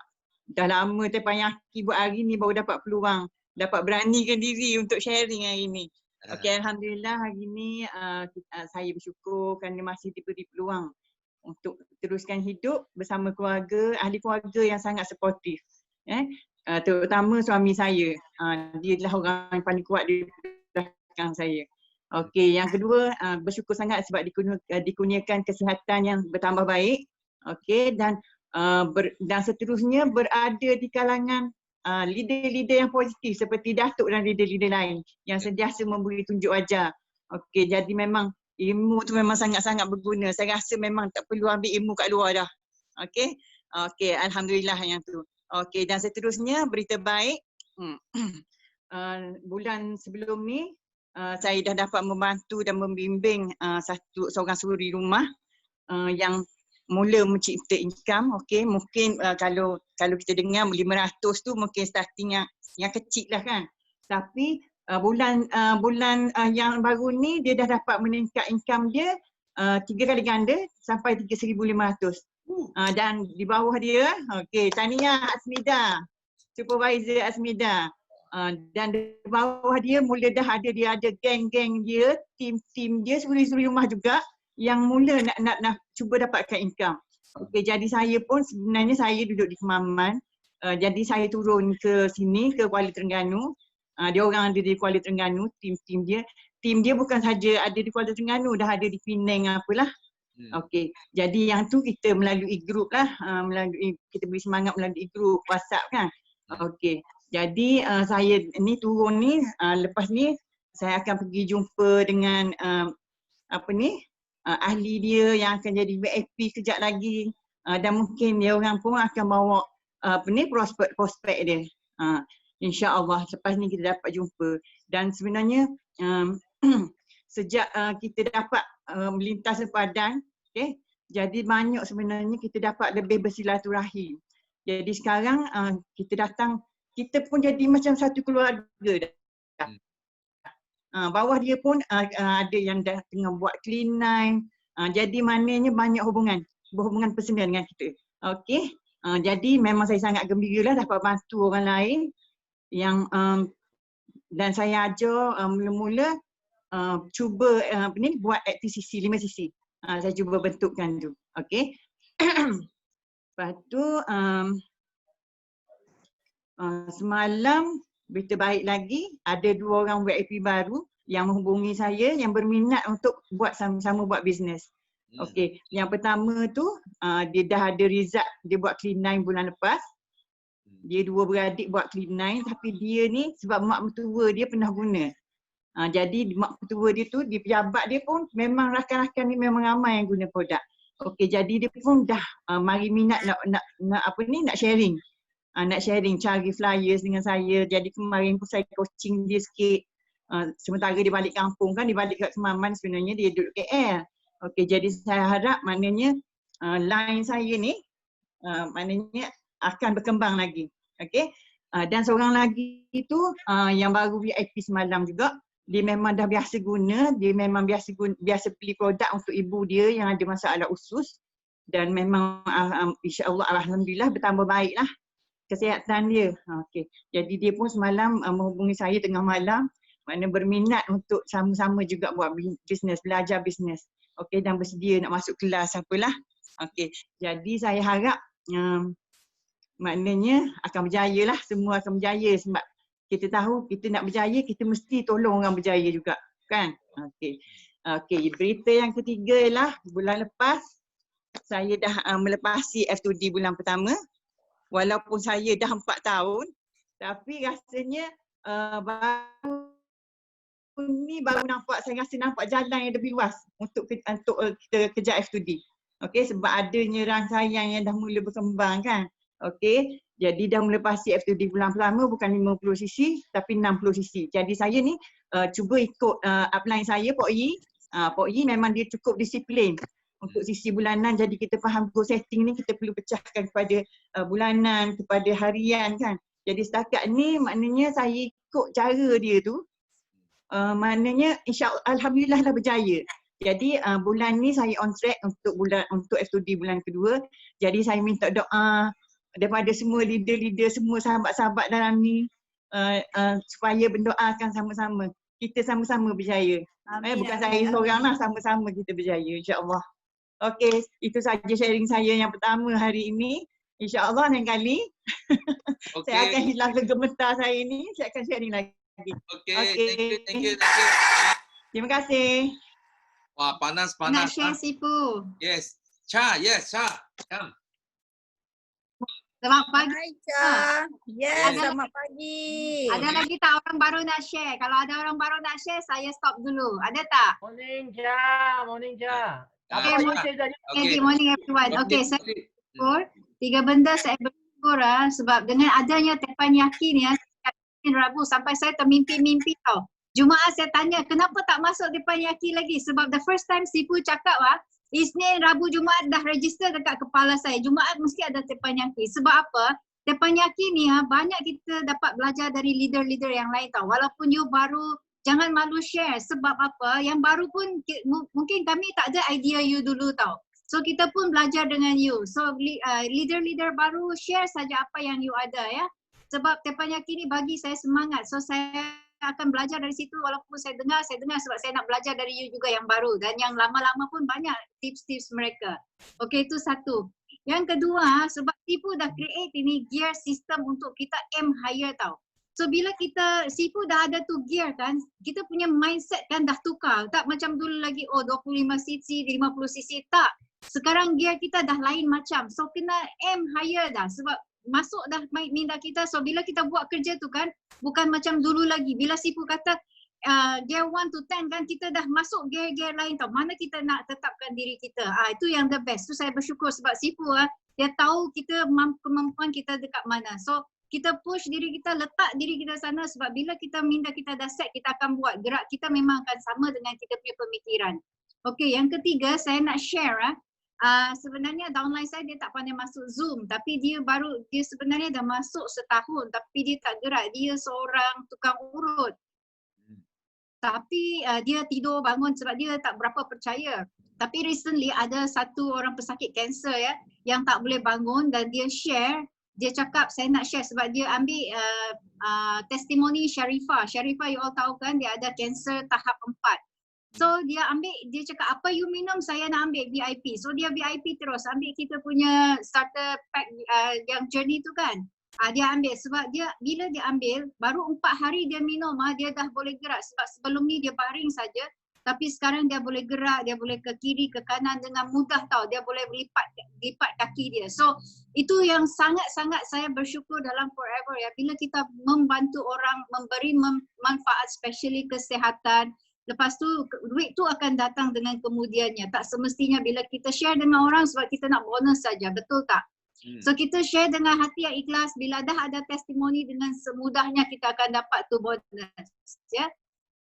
dah lama terpayaki buat hari ni baru dapat peluang, dapat beranikan diri untuk sharing hari ni. Okey, alhamdulillah hari ni saya bersyukur kerana masih diberi peluang untuk teruskan hidup bersama keluarga, ahli keluarga yang sangat suportif. Terutama suami saya. Dia adalah orang yang paling kuat di belakang saya. Okey, yang kedua bersyukur sangat sebab dikurniakan kesihatan yang bertambah baik. Okey, dan seterusnya berada di kalangan leader-leader yang positif seperti Datuk dan leader-leader lain yang sentiasa memberi tunjuk wajah. Okey, jadi memang ilmu tu memang sangat-sangat berguna. Saya rasa memang tak perlu ambil ilmu kat luar dah. Okey. Okey, alhamdulillah yang tu. Okey, dan seterusnya berita baik. Bulan sebelum ni saya dah dapat membantu dan membimbing seorang suri rumah yang mula mencipta income. Okey, mungkin kalau kita dengar 500 tu mungkin starting yang kecil lah kan. Tapi bulan yang baru ni dia dah dapat meningkat income dia 3 kali ganda sampai 3,500. Dan di bawah dia, okey, tahniah Asmida, supervisor Asmida. Dan di bawah dia mula dah dia ada geng-geng dia, tim dia, suri-suri rumah juga yang mula nak cuba dapatkan income. Okey, jadi saya pun sebenarnya saya duduk di Kemaman. Jadi saya turun ke sini ke Kuala Terengganu. Dia orang ada di Kuala Terengganu, tim dia. Tim dia bukan saja ada di Kuala Terengganu, dah ada di Penang apalah. Okey, jadi yang tu kita melalui grup lah, kita beri semangat melalui grup WhatsApp kan. Okey, jadi saya ni turun ni, lepas ni saya akan pergi jumpa dengan ahli dia yang akan jadi VIP kejap lagi, dan mungkin dia orang pun akan bawa prospek dia. InsyaAllah lepas ni kita dapat jumpa. Dan sebenarnya sejak kita dapat melintas sepadan, okay, jadi banyak sebenarnya kita dapat lebih bersilaturahim. Jadi sekarang kita datang, kita pun jadi macam satu keluarga dah. Bawah dia pun ada yang dah tengah buat clean line. Jadi maknanya banyak berhubungan personal dengan kita. Okey. Jadi memang saya sangat gembira lah dapat bantu orang lain yang dan saya ajar mula-mula cuba buat ActiveCC 5 cc. Saya cuba bentukkan tu. Okey. Lepas tu semalam berita baik lagi, ada 2 orang VIP baru yang menghubungi saya yang berminat untuk buat sama-sama buat bisnes. Okey, yang pertama tu dia dah ada result, dia buat clean line bulan lepas. Dia 2 beradik buat clean line, tapi dia ni sebab mak mertua dia pernah guna. Jadi mak mertua dia tu, di pejabat dia pun memang rakan-rakan ni memang ramai yang guna produk. Okey, jadi dia pun dah mari minat nak sharing. Nak sharing, cari flyers dengan saya. Jadi kemarin pun saya coaching dia sikit. Sementara dia balik kampung kan, dia balik kat Kemaman, sebenarnya dia duduk KL. Okey, jadi saya harap maknanya line saya ni maknanya akan berkembang lagi. Okey. Dan seorang lagi tu yang baru VIP semalam juga, dia memang dah biasa guna, dia memang biasa beli produk untuk ibu dia yang ada masalah usus, dan memang insya-Allah alhamdulillah bertambah baiklah kesihatan dia. Okey. Jadi dia pun semalam menghubungi saya tengah malam, maknanya berminat untuk sama-sama juga buat bisnes, belajar bisnes. Okey, dan bersedia nak masuk kelas apalah. Okey. Jadi saya harap maknanya akan berjaya lah, semua akan berjaya sebab kita tahu kita nak berjaya, kita mesti tolong orang berjaya juga, kan? Okey. Okey, berita yang ketiga ialah bulan lepas saya dah melepasi F2D bulan pertama. Walaupun saya dah 4 tahun, tapi rasanya baru ni baru nampak, saya rasa nampak jalan yang lebih luas untuk kita kejar F2D. Okey, sebab adanya rangkaian yang dah mula berkembang kan. Okey, jadi dah mula pasti F2D bulan pertama bukan 50cc tapi 60cc. Jadi saya ni cuba ikut upline saya, Pok Yi. Pok Yi memang dia cukup disiplin untuk sisi bulanan, jadi kita faham goal setting ni kita perlu pecahkan kepada bulanan, kepada harian kan. Jadi setakat ni maknanya saya ikut cara dia tu, maknanya alhamdulillah dah berjaya. Jadi bulan ni saya on track untuk F2D bulan kedua. Jadi saya minta doa daripada semua leader-leader, semua sahabat-sahabat dalam ni supaya berdoakan sama-sama. Kita sama-sama berjaya. Bukan saya seorang lah, sama-sama kita berjaya insya-Allah. Okey, itu saja sharing saya yang pertama hari ini. InsyaAllah lain kali saya akan hilang kegemetar saya ni, saya akan sharing lagi. Okay. Thank you. Terima kasih. Wah, panas. Nak share Sifu. Yes. Cha, come. Selamat pagi. Hai Cha. Yes, selamat pagi. Ada lagi tak orang baru nak share? Kalau ada orang baru nak share, saya stop dulu. Ada tak? Morning Ja. Okay, morning everyone. Okay, saya bersyukur. 3 benda saya bersyukur sebab dengan adanya teppanyaki ni Rabu sampai saya termimpi-mimpi tau. Jumaat saya tanya kenapa tak masuk teppanyaki lagi, sebab the first time Sifu cakap Isnin, Rabu, Jumaat dah register dekat kepala saya. Jumaat mesti ada teppanyaki. Sebab apa? Teppanyaki ni banyak kita dapat belajar dari leader-leader yang lain tau. Walaupun you baru, jangan malu share. Sebab apa? Yang baru pun mungkin kami tak ada idea you dulu tau. So kita pun belajar dengan you. So leader-leader baru share saja apa yang you ada ya. Sebab teppanyaki ni bagi saya semangat. So saya akan belajar dari situ, walaupun saya dengar sebab saya nak belajar dari you juga yang baru dan yang lama-lama pun banyak tips-tips mereka. Okey, itu satu. Yang kedua, sebab Sifu dah create ini gear system untuk kita aim higher tau. So bila Sifu dah ada tu gear kan, kita punya mindset kan dah tukar. Tak macam dulu lagi 25cc, 50cc, tak. Sekarang gear kita dah lain macam. So kena aim higher dah sebab masuk dah minda kita. So bila kita buat kerja tu kan, bukan macam dulu lagi. Bila Sifu kata gear 1 to 10 kan, kita dah masuk gear-gear lain tau. Mana kita nak tetapkan diri kita. Itu yang the best. So saya bersyukur sebab Sifu dia tahu kita kemampuan kita dekat mana. So kita push diri kita, letak diri kita sana sebab bila kita minda kita dah set, kita akan buat. Gerak kita memang akan sama dengan kita punya pemikiran. Okay, yang ketiga saya nak share sebenarnya downline saya dia tak pandai masuk Zoom, tapi dia sebenarnya dah masuk setahun tapi dia tak gerak. Dia seorang tukang urut. Tapi dia tidur bangun sebab dia tak berapa percaya. Tapi recently ada satu orang pesakit kanser yang tak boleh bangun dan dia share, dia cakap saya nak share sebab dia ambil testimoni Sharifah. Sharifah you all tahu kan, dia ada kanser tahap 4. So dia cakap apa you minum, saya nak ambil VIP. So dia VIP terus ambil kita punya starter pack yang journey tu kan. Dia ambil sebab bila dia ambil baru 4 hari dia minum dia dah boleh gerak. Sebab sebelum ni dia baring saja, tapi sekarang dia boleh gerak, dia boleh ke kiri ke kanan dengan mudah tau. Dia boleh lipat kaki dia. So itu yang sangat-sangat saya bersyukur dalam Forever ya. Bila kita membantu orang, memberi manfaat especially kesihatan. Lepas tu duit tu akan datang dengan kemudiannya. Tak semestinya bila kita share dengan orang sebab kita nak bonus saja, betul tak? So kita share dengan hati yang ikhlas, bila dah ada testimoni dengan semudahnya kita akan dapat tu bonus ya.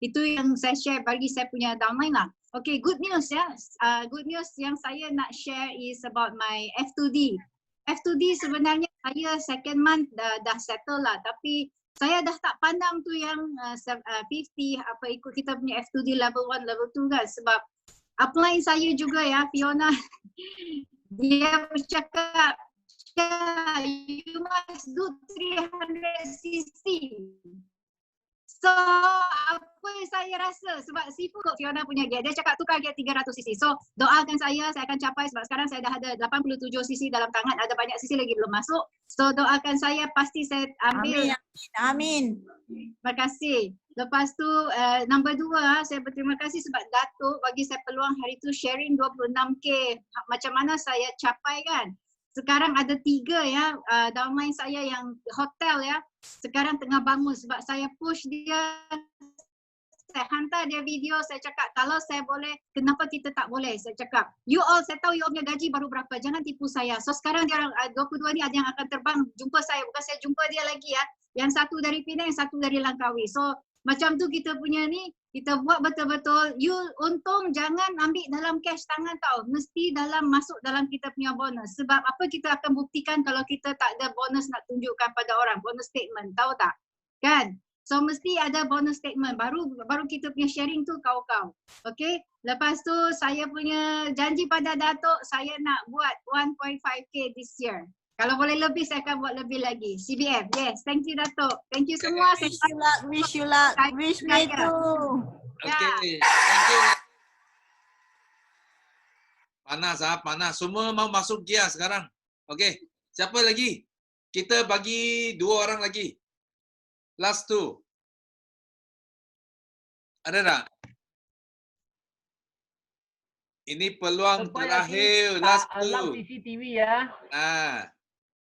Itu yang saya share bagi saya punya downline lah. Okay, good news ya. Good news yang saya nak share is about my F2D. F2D sebenarnya saya second month dah settle lah, tapi saya dah tak pandang tu yang 50 ikut kita punya F2D level 1, level 2 kan. Sebab upline saya juga ya, Fiona, dia bercakap, you must do 300cc. So apa yang saya rasa sebab Sifu Fiona punya gear, dia cakap tukar gear 300cc. So doakan saya akan capai sebab sekarang saya dah ada 87cc dalam tangan, ada banyak cc lagi belum masuk. So doakan saya, pasti saya ambil. Amin. Terima kasih. Lepas tu number 2, saya berterima kasih sebab Datuk bagi saya peluang hari tu sharing 26K. Macam mana saya capai kan. Sekarang ada 3 ya downline saya yang hotel ya. Sekarang tengah bangun sebab saya push dia saya hantar dia video, saya cakap kalau saya boleh, kenapa kita tak boleh? Saya cakap, you all, saya tahu you all punya gaji baru berapa, jangan tipu saya. So sekarang dia orang 22 ni ada yang akan terbang jumpa saya, bukan saya jumpa dia lagi ya. Yang satu dari Penang, yang satu dari Langkawi. So macam tu kita punya ni, kita buat betul-betul. You untung jangan ambil dalam cash tangan tau. Mesti masuk dalam kita punya bonus. Sebab apa kita akan buktikan kalau kita tak ada bonus nak tunjukkan pada orang. Bonus statement, tahu tak? Kan? So mesti ada bonus statement. Baru kita punya sharing tu kau-kau. Okay? Lepas tu saya punya janji pada Datuk, saya nak buat 1.5k this year. Kalau boleh lebih, saya akan buat lebih lagi. CBF, yes. Thank you, Datuk. Thank you semua. Wish you luck, wish you luck. Wish me too. Okay, thank you. Panas panas. Semua mau masuk gear sekarang. Okay, siapa lagi? Kita bagi 2 orang lagi. Last 2. Ada tak? Ini peluang terakhir, last 2. Alam CCTV ya.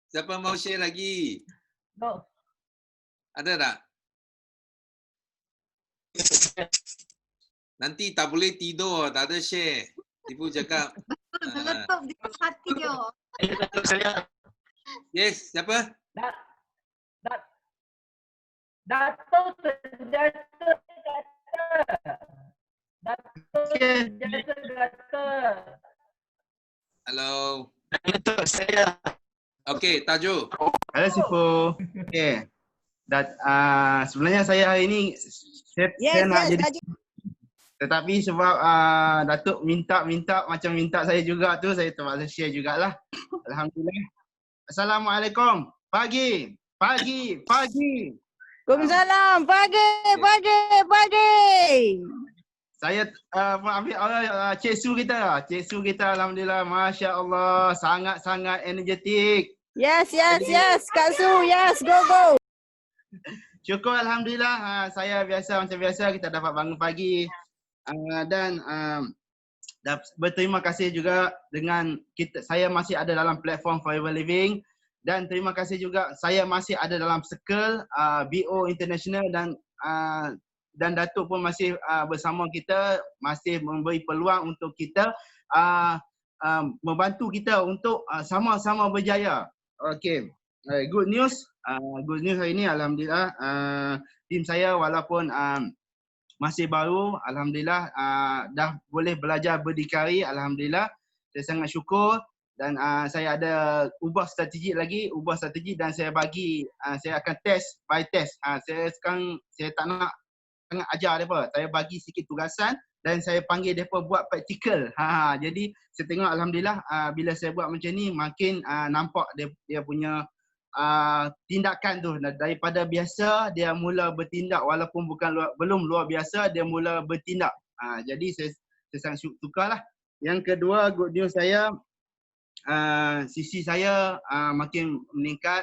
Siapa mau share lagi? No. Ada tak? Nanti tak boleh tidur, tak ada share. Ibu cakap. Meletup di hati dia. Yes, siapa? Datuk sejata kata. Datuk sejata kata. Halo. Datuk saya. Okey, Tajuk. Halo Sifu. Okey. Sebenarnya saya hari ini saya nak jadi, tetapi sebab Datuk minta macam minta saya juga tu, saya terpaksa share jugalah. Alhamdulillah. Assalamualaikum. Pagi. Waalaikumsalam. Pagi. Saya ambil Cik Su kita. Cik Su kita alhamdulillah, masya-Allah, sangat-sangat energetik. Yes. Kak Su, yes, go. Syukur alhamdulillah. Saya macam biasa kita dapat bangun pagi dan berterima kasih juga dengan saya masih ada dalam platform Forever Living, dan terima kasih juga saya masih ada dalam circle BO International, dan Datuk pun masih bersama kita, masih memberi peluang untuk kita membantu kita untuk sama-sama berjaya. Okey. Good news hari ini alhamdulillah, tim saya walaupun masih baru, alhamdulillah dah boleh belajar berdikari, alhamdulillah. Saya sangat syukur, dan saya ada ubah strategi dan saya akan test by test. Saya tak nak sangat ajar mereka. Saya bagi sikit tugasan dan saya panggil mereka buat praktikal. Jadi saya tengok alhamdulillah bila saya buat macam ni, makin nampak dia punya tindakan tu. Daripada biasa dia mula bertindak, walaupun belum luar biasa, dia mula bertindak. Jadi saya sangat sukarlah. Yang kedua, good news saya, sisi saya makin meningkat.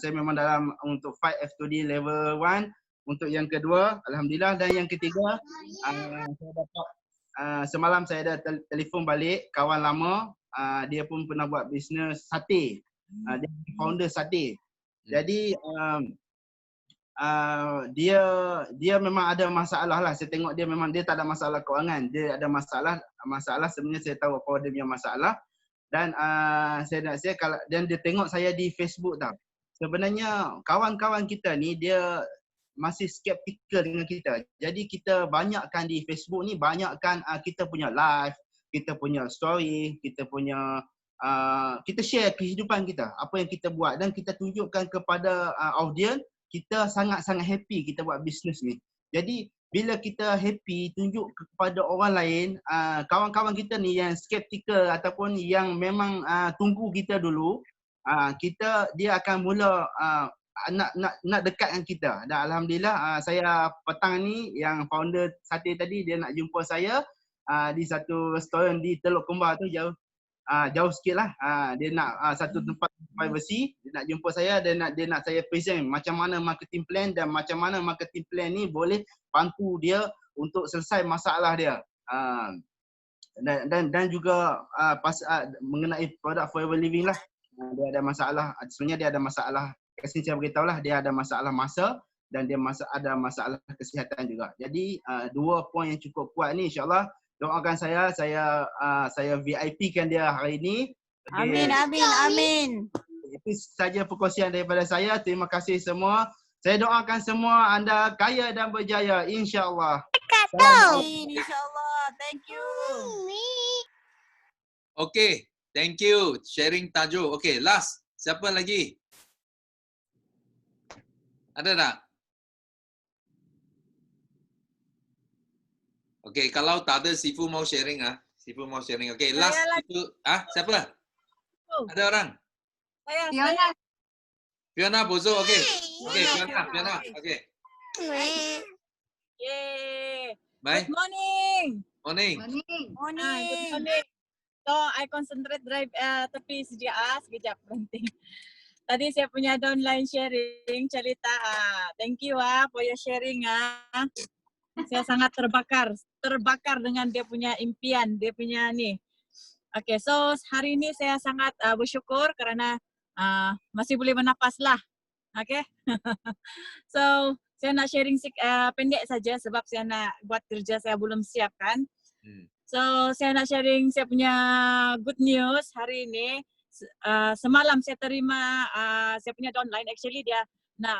Saya memang dalam untuk fight F2D level 1 untuk yang kedua, alhamdulillah. Dan yang ketiga, saya dapat semalam saya ada telefon balik kawan lama, dia pun pernah buat bisnes sate. Dia founder sate. Jadi dia memang ada masalah lah. Saya tengok dia memang dia tak ada masalah kewangan. Dia ada masalah sebenarnya saya tahu apa dia punya masalah. Dan dan dia tengok saya di Facebook tau. Sebenarnya kawan-kawan kita ni dia masih skeptikal dengan kita. Jadi kita banyakkan di Facebook ni, banyakkan kita punya live, kita punya story, kita share kehidupan kita, apa yang kita buat, dan kita tunjukkan kepada audiens kita sangat-sangat happy kita buat bisnes ni. Jadi bila kita happy tunjuk kepada orang lain, kawan-kawan kita ni yang skeptikal ataupun yang memang tunggu kita dulu, dia akan mula nak dekat dengan kita. Dan alhamdulillah saya petang ni yang founder sate tadi dia nak jumpa saya di satu restoran di Teluk Kembar tu, jauh sikit lah. Dia nak satu tempat privacy, dia nak jumpa saya, dia nak saya present macam mana marketing plan dan macam mana marketing plan ni boleh bantu dia untuk selesai masalah dia. Dan juga mengenai produk Forever Living lah. Dia ada masalah, sebenarnya dia ada masalah, saya beritahu lah, dia ada masalah masa dan dia ada masalah kesihatan juga. Jadi 2 poin yang cukup kuat ni, insyaAllah doakan saya VIP-kan dia hari ini. Amin, amin, amin. Itu saja perkongsian daripada saya. Terima kasih semua. Saya doakan semua anda kaya dan berjaya, insya-Allah. Amin, insyaAllah. Thank you. Okay, thank you sharing tajuk. Okay, last. Siapa lagi? Ada tak? Okay, kalau tak ada, Sifu mau sharing ah. Sifu mau sharing. Okay, last itu siapa? Ada orang? Fiona. Fiona Bozo, okay. Okay, Fiona. Okay. Yay. Bye. Good morning. Morning. Morning. Good morning. So, I concentrate drive tapi sekejap berhenti. Tadi saya punya downline sharing cerita. Thank you for your sharing. Saya sangat terbakar dengan dia punya impian, dia punya ni. Okay, so hari ini saya sangat bersyukur kerana masih boleh bernapas lah. Okay. So, saya nak sharing pendek saja sebab saya nak buat kerja saya belum siapkan. So, saya nak sharing saya punya good news hari ini. Semalam saya terima saya punya downline, actually dia nak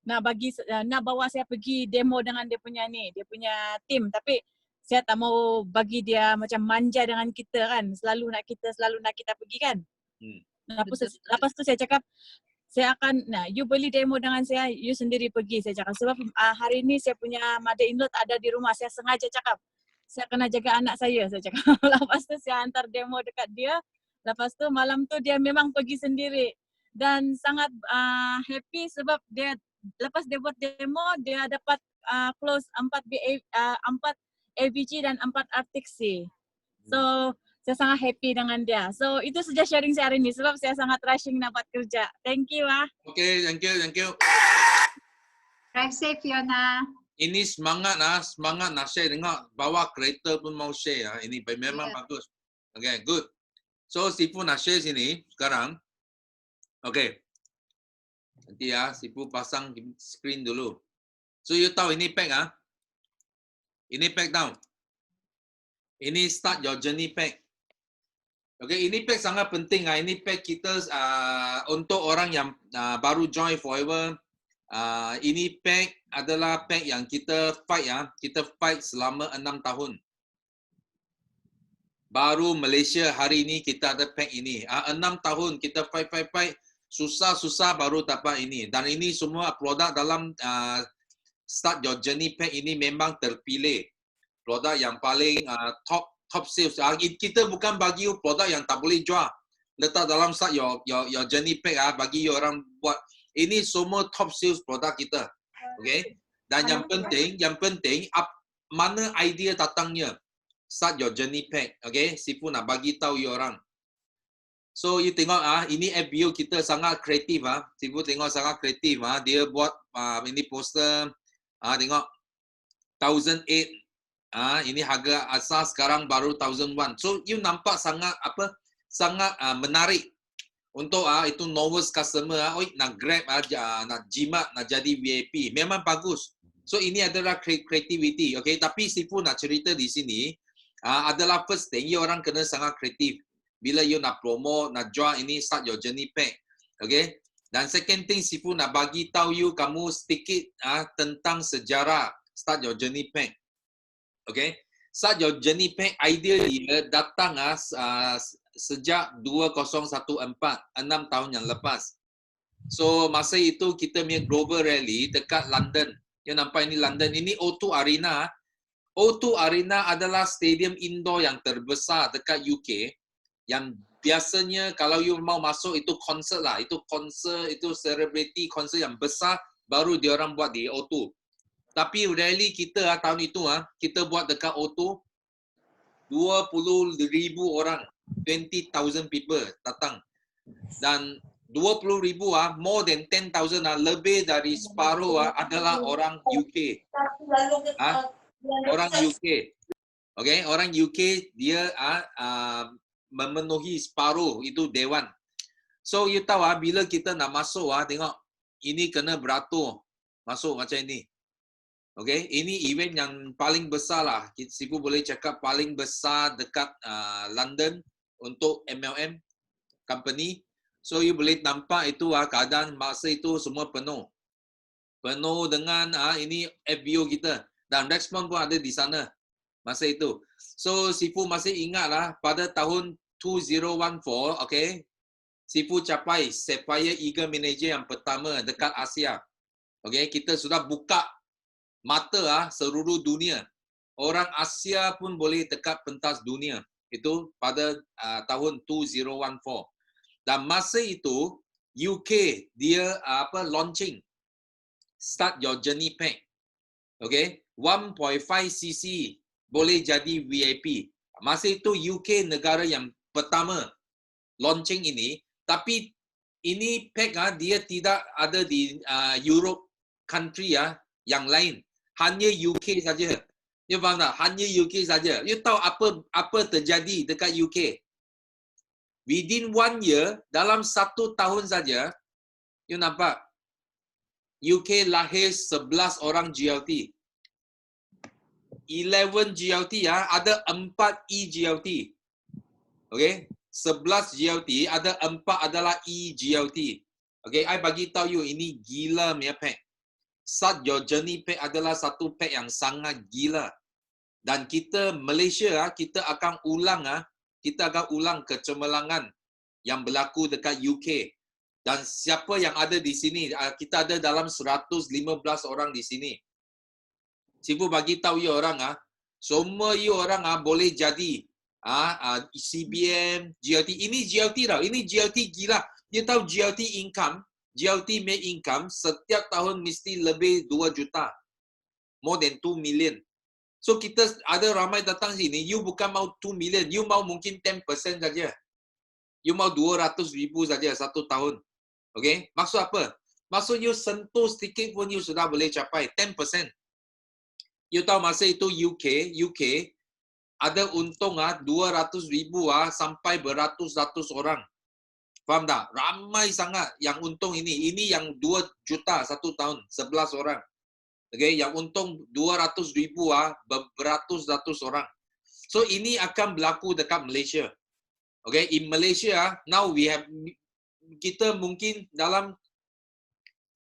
nak bawa saya pergi demo dengan dia punya tim, tapi saya tak mau bagi dia macam manja dengan kita kan, selalu nak kita pergi kan. Lepas tu saya cakap saya akan, you beli demo dengan saya, you sendiri pergi, saya cakap. Sebab hari ini saya punya mother-in-law tak ada di rumah, saya sengaja cakap, saya kena jaga anak saya cakap. Lepas tu saya hantar demo dekat dia, lepas tu malam tu dia memang pergi sendiri. Dan sangat happy sebab dia, lepas dia buat demo, dia dapat close 4 AVG dan 4 Arctic Sea. So, saya sangat happy dengan dia. So, itu saja sharing saya hari ini sebab saya sangat rushing nak buat kerja. Thank you. Okay, thank you. Drive safe, Fiona. Ini semangat nak share. Tengok, bawa kereta pun mau share. Ini memang bagus. Okay, good. So, Sifu nak share sini sekarang. Okay. Nanti Sifu pasang screen dulu. So, you tahu ini pack Ini pack down. Ini start your journey pack. Okay, ini pack sangat penting. Ini pack kita untuk orang yang baru join forever. Ini pack adalah pack yang kita fight Kita fight selama 6 tahun. Baru Malaysia hari ini kita ada pack ini. 6 tahun kita fight. Susah baru dapat ini. Dan ini semua produk dalam start your journey pack ini memang terpilih. Produk yang paling top sales. Kita bukan bagi you produk yang tak boleh jual. Letak dalam start your journey pack bagi you orang buat. Ini semua top sales produk kita. Okay? Dan yang penting mana idea datangnya. Start your journey pack. Okay? Sifu nak bagi tahu you orang. So you tengok ini FBO kita sangat kreatif Sifu tengok sangat kreatif dia buat ini poster tengok 1008 ini harga asas sekarang baru 1001. So you nampak sangat menarik untuk itu novice customer nak grab nak jimat nak jadi VIP. Memang bagus. So ini adalah creativity. Okay, tapi Sifu nak cerita di sini adalah first thing you orang kena sangat kreatif. Bila you nak promote, nak jual ini start your journey pack. Okay? Dan second thing Sifu nak bagi tahu you kamu sedikit tentang sejarah start your journey pack. Okay? Start your journey pack idea dia datang sejak 2014, 6 tahun yang lepas. So masa itu kita punya global rally dekat London. You nampak ini London, ini O2 Arena. O2 Arena adalah stadium indoor yang terbesar dekat UK. Yang biasanya kalau you mau masuk itu konsert lah. Itu konsert, itu celebrity konsert yang besar baru diorang buat di O2. Tapi rally kita tahun itu kita buat dekat O2 20,000 orang, 20,000 people datang. Dan 20,000 more than 10,000 lebih dari separuh adalah orang UK. Orang UK. Okay, orang UK dia memenuhi separuh itu dewan. So you tahu bila kita nak masuk tengok ini kena beratur masuk macam ini. Okay, ini event yang paling besar lah. Sifu boleh cakap paling besar dekat London untuk MLM company. So you boleh nampak itu keadaan masa itu semua penuh. Penuh dengan ini FBO kita. Dan respon pun ada di sana masa itu. So Sifu masih ingat lah pada tahun 2014, okay, Sifu capai Sapphire Eagle Manager yang pertama dekat Asia. Okay, kita sudah buka mata seluruh dunia. Orang Asia pun boleh dekat pentas dunia. Itu pada tahun 2014. Dan masa itu UK dia launching Start Your Journey Pack. Okay, 1.5cc boleh jadi VIP. Masa itu UK negara yang pertama launching ini, tapi ini pack dia tidak ada di Europe country yang lain. Hanya UK saja. You faham tak? Hanya UK saja. You tahu apa terjadi dekat UK? Within 1 year, dalam 1 tahun saja, you nampak UK lahir 11 orang GLT. 11 GLT ada 4 EGLT. Okay? 11 GLT ada 4 adalah EGLT. Okay, I bagi tahu you ini gila punya pack. Start Your Journey Pack adalah satu pack yang sangat gila. Dan kita Malaysia kita akan ulang kecemerlangan yang berlaku dekat UK. Dan siapa yang ada di sini, kita ada dalam 115 orang di sini. Sifu bagi tahu you orang semua you orang boleh jadi CBM, GLT. Ini GLT tau. Ini GLT gila. You tahu GLT income, GLT May income setiap tahun mesti lebih 2 juta. More than 2 million. So kita ada ramai datang sini, you bukan mau 2 million, you mau mungkin 10% saja. You mau 200,000 saja 1 tahun. Okay? Maksud apa? Maksud you sentuh sedikit pun you sudah boleh capai 10%. You tahu masa itu UK ada untung 200,000 sampai beratus-ratus orang. Faham tak? Ramai sangat yang untung ini. Ini yang 2 juta 1 tahun, 11 orang. Okay, yang untung 200,000 beratus-ratus orang. So ini akan berlaku dekat Malaysia. Okay, in Malaysia now kita mungkin dalam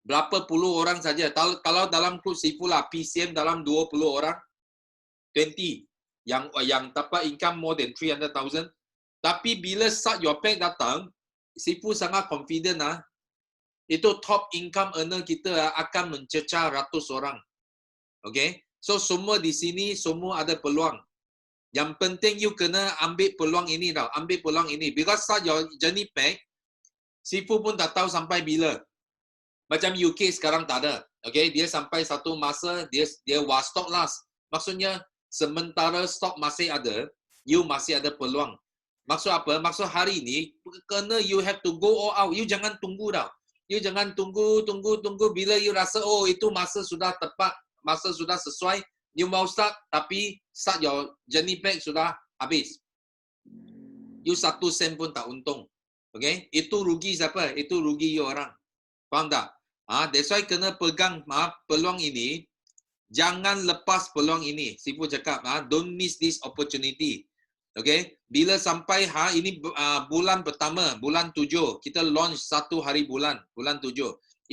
berapa puluh orang saja. Kalau dalam klub Sifu lah PCM dalam 20 orang, 20 yang dapat income more than 300,000. Tapi bila Start Your Pack datang, Sifu sangat confident itu top income earner kita akan mencecah ratus orang. Okay? So semua di sini semua ada peluang. Yang penting you kena ambil peluang ini tau. Ambil peluang ini. Because Start Your Journey Pack, Sifu pun tak tahu sampai bila. Macam UK sekarang tak ada. Okay? Dia sampai satu masa dia was stock last. Maksudnya sementara stok masih ada, you masih ada peluang. Maksud apa? Maksud hari ini, kena you have to go all out. You jangan tunggu tau. You jangan tunggu. Bila you rasa, oh itu masa sudah tepat, masa sudah sesuai, you mau start, tapi Start Your Journey Pack sudah habis. You 1 sen pun tak untung. Okay? Itu rugi siapa? Itu rugi you orang. Faham tak? That's why kena pegang peluang ini. Jangan lepas peluang ini. Sifu cakap, don't miss this opportunity. Okay, bila sampai ini bulan pertama, bulan 7, kita launch 1 hari bulan 7.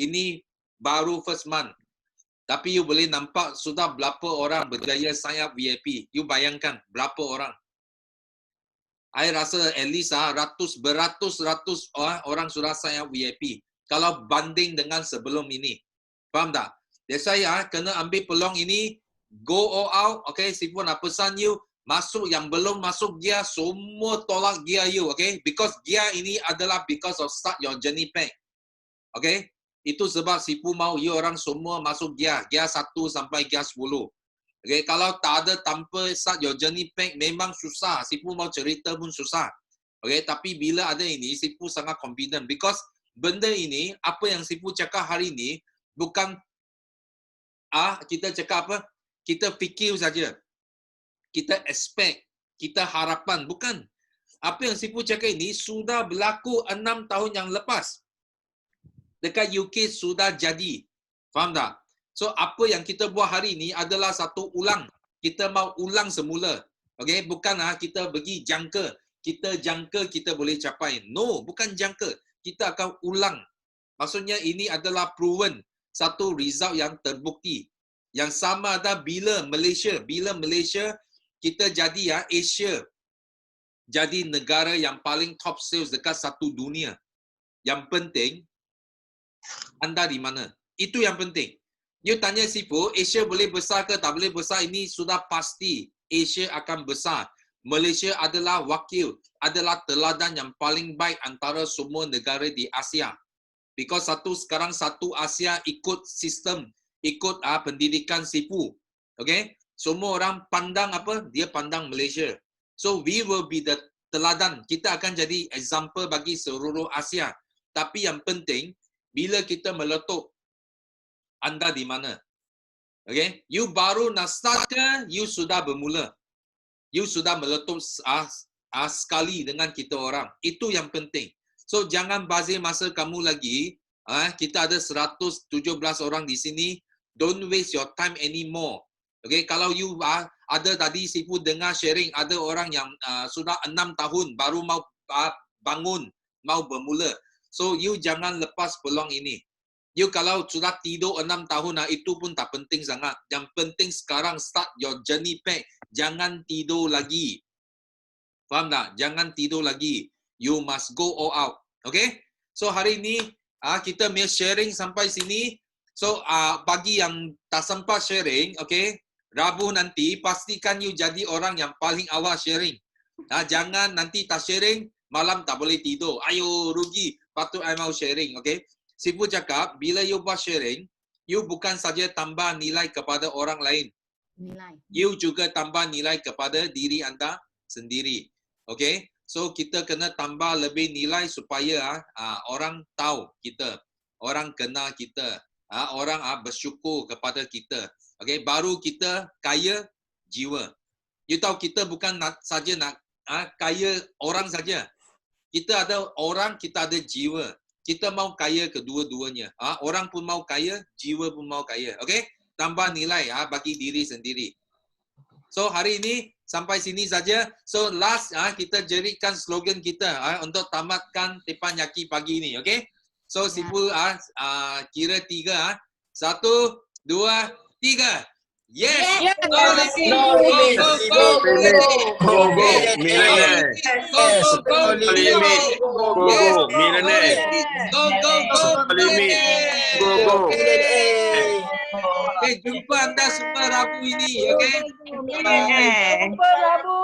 Ini baru first month. Tapi you boleh nampak sudah berapa orang berjaya sign up VIP. You bayangkan berapa orang. I rasa at least beratus-ratus orang sudah sign up VIP. Kalau banding dengan sebelum ini. Faham tak? That's why kena ambil peluang ini, go all out. Okay, Sifu nak pesan you, masuk yang belum masuk gear, semua tolak gear you, okay? Because gear ini adalah because of Start Your Journey Pack. Okay? Itu sebab Sifu mau you orang semua masuk gear 1 sampai gear 10. Okay? Kalau tak ada tanpa Start Your Journey Pack, memang susah. Sifu mau cerita pun susah. Okay? Tapi bila ada ini, Sifu sangat confident. Because benda ini, apa yang Sifu cakap hari ini, bukan kita cakap apa? Kita fikir saja. Kita expect, kita harapan. Bukan. Apa yang Sifu cakap ini sudah berlaku 6 tahun yang lepas. dekat UK sudah jadi. Faham tak? So apa yang kita buat hari ni adalah satu ulang. Kita mau ulang semula. Okay, bukan kita pergi jangka. Kita jangka kita boleh capai. No, bukan jangka. Kita akan ulang. Maksudnya ini adalah proven. Satu result yang terbukti. Yang sama ada bila Malaysia kita jadi Asia jadi negara yang paling top sales dekat satu dunia. Yang penting anda di mana? Itu yang penting. You tanya Sifu, Asia boleh besar ke tak boleh besar, ini sudah pasti. Asia akan besar. Malaysia adalah wakil, adalah teladan yang paling baik antara semua negara di Asia. Because sekarang satu Asia ikut sistem, ikut pendidikan Sifu. Okay? Semua orang pandang apa? Dia pandang Malaysia. So we will be the teladan. Kita akan jadi example bagi seluruh Asia. Tapi yang penting, bila kita meletup, anda di mana? Okay? You baru nak start ke, you sudah bermula. You sudah meletup sekali dengan kita orang. Itu yang penting. So jangan bazir masa kamu lagi. Kita ada 117 orang di sini. Don't waste your time anymore. Okay? Kalau you ada tadi Sifu dengar sharing, ada orang yang sudah 6 tahun baru mau bangun, mau bermula. So you jangan lepas peluang ini. You kalau sudah tidur 6 tahun, itu pun tak penting sangat. Yang penting sekarang start your journey back. Jangan tidur lagi. Faham tak? Jangan tidur lagi. You must go all out. Okay? So hari ini kita punya sharing sampai sini. So bagi yang tak sempat sharing, okay? Rabu nanti pastikan you jadi orang yang paling awal sharing. Jangan nanti tak sharing, malam tak boleh tidur. Ayo rugi. Patut I mau sharing, okay? Sifu cakap, bila you buat sharing, you bukan saja tambah nilai kepada orang lain. You juga tambah nilai kepada diri anda sendiri. Okay? So, kita kena tambah lebih nilai supaya orang tahu kita. Orang kenal kita. Orang bersyukur kepada kita. Okay? Baru kita kaya jiwa. You tahu kita bukan saja nak kaya orang saja. Kita ada orang, kita ada jiwa. Kita mau kaya kedua-duanya. Orang pun mau kaya, jiwa pun mau kaya. Okay? Tambah nilai bagi diri sendiri. So hari ini sampai sini saja. So last kita jadikan slogan kita untuk tamatkan Teppanyaki pagi ini. Okay? So Sifu kira 3. 1, 2, 3. Yes! Yes! No limit! Go! Go! Millionaire! Go! Limit! Go! Millionaire! Go! Limit! Go! Okay, jumpa anda semua Rabu ini, okay? Jumpa Rabu!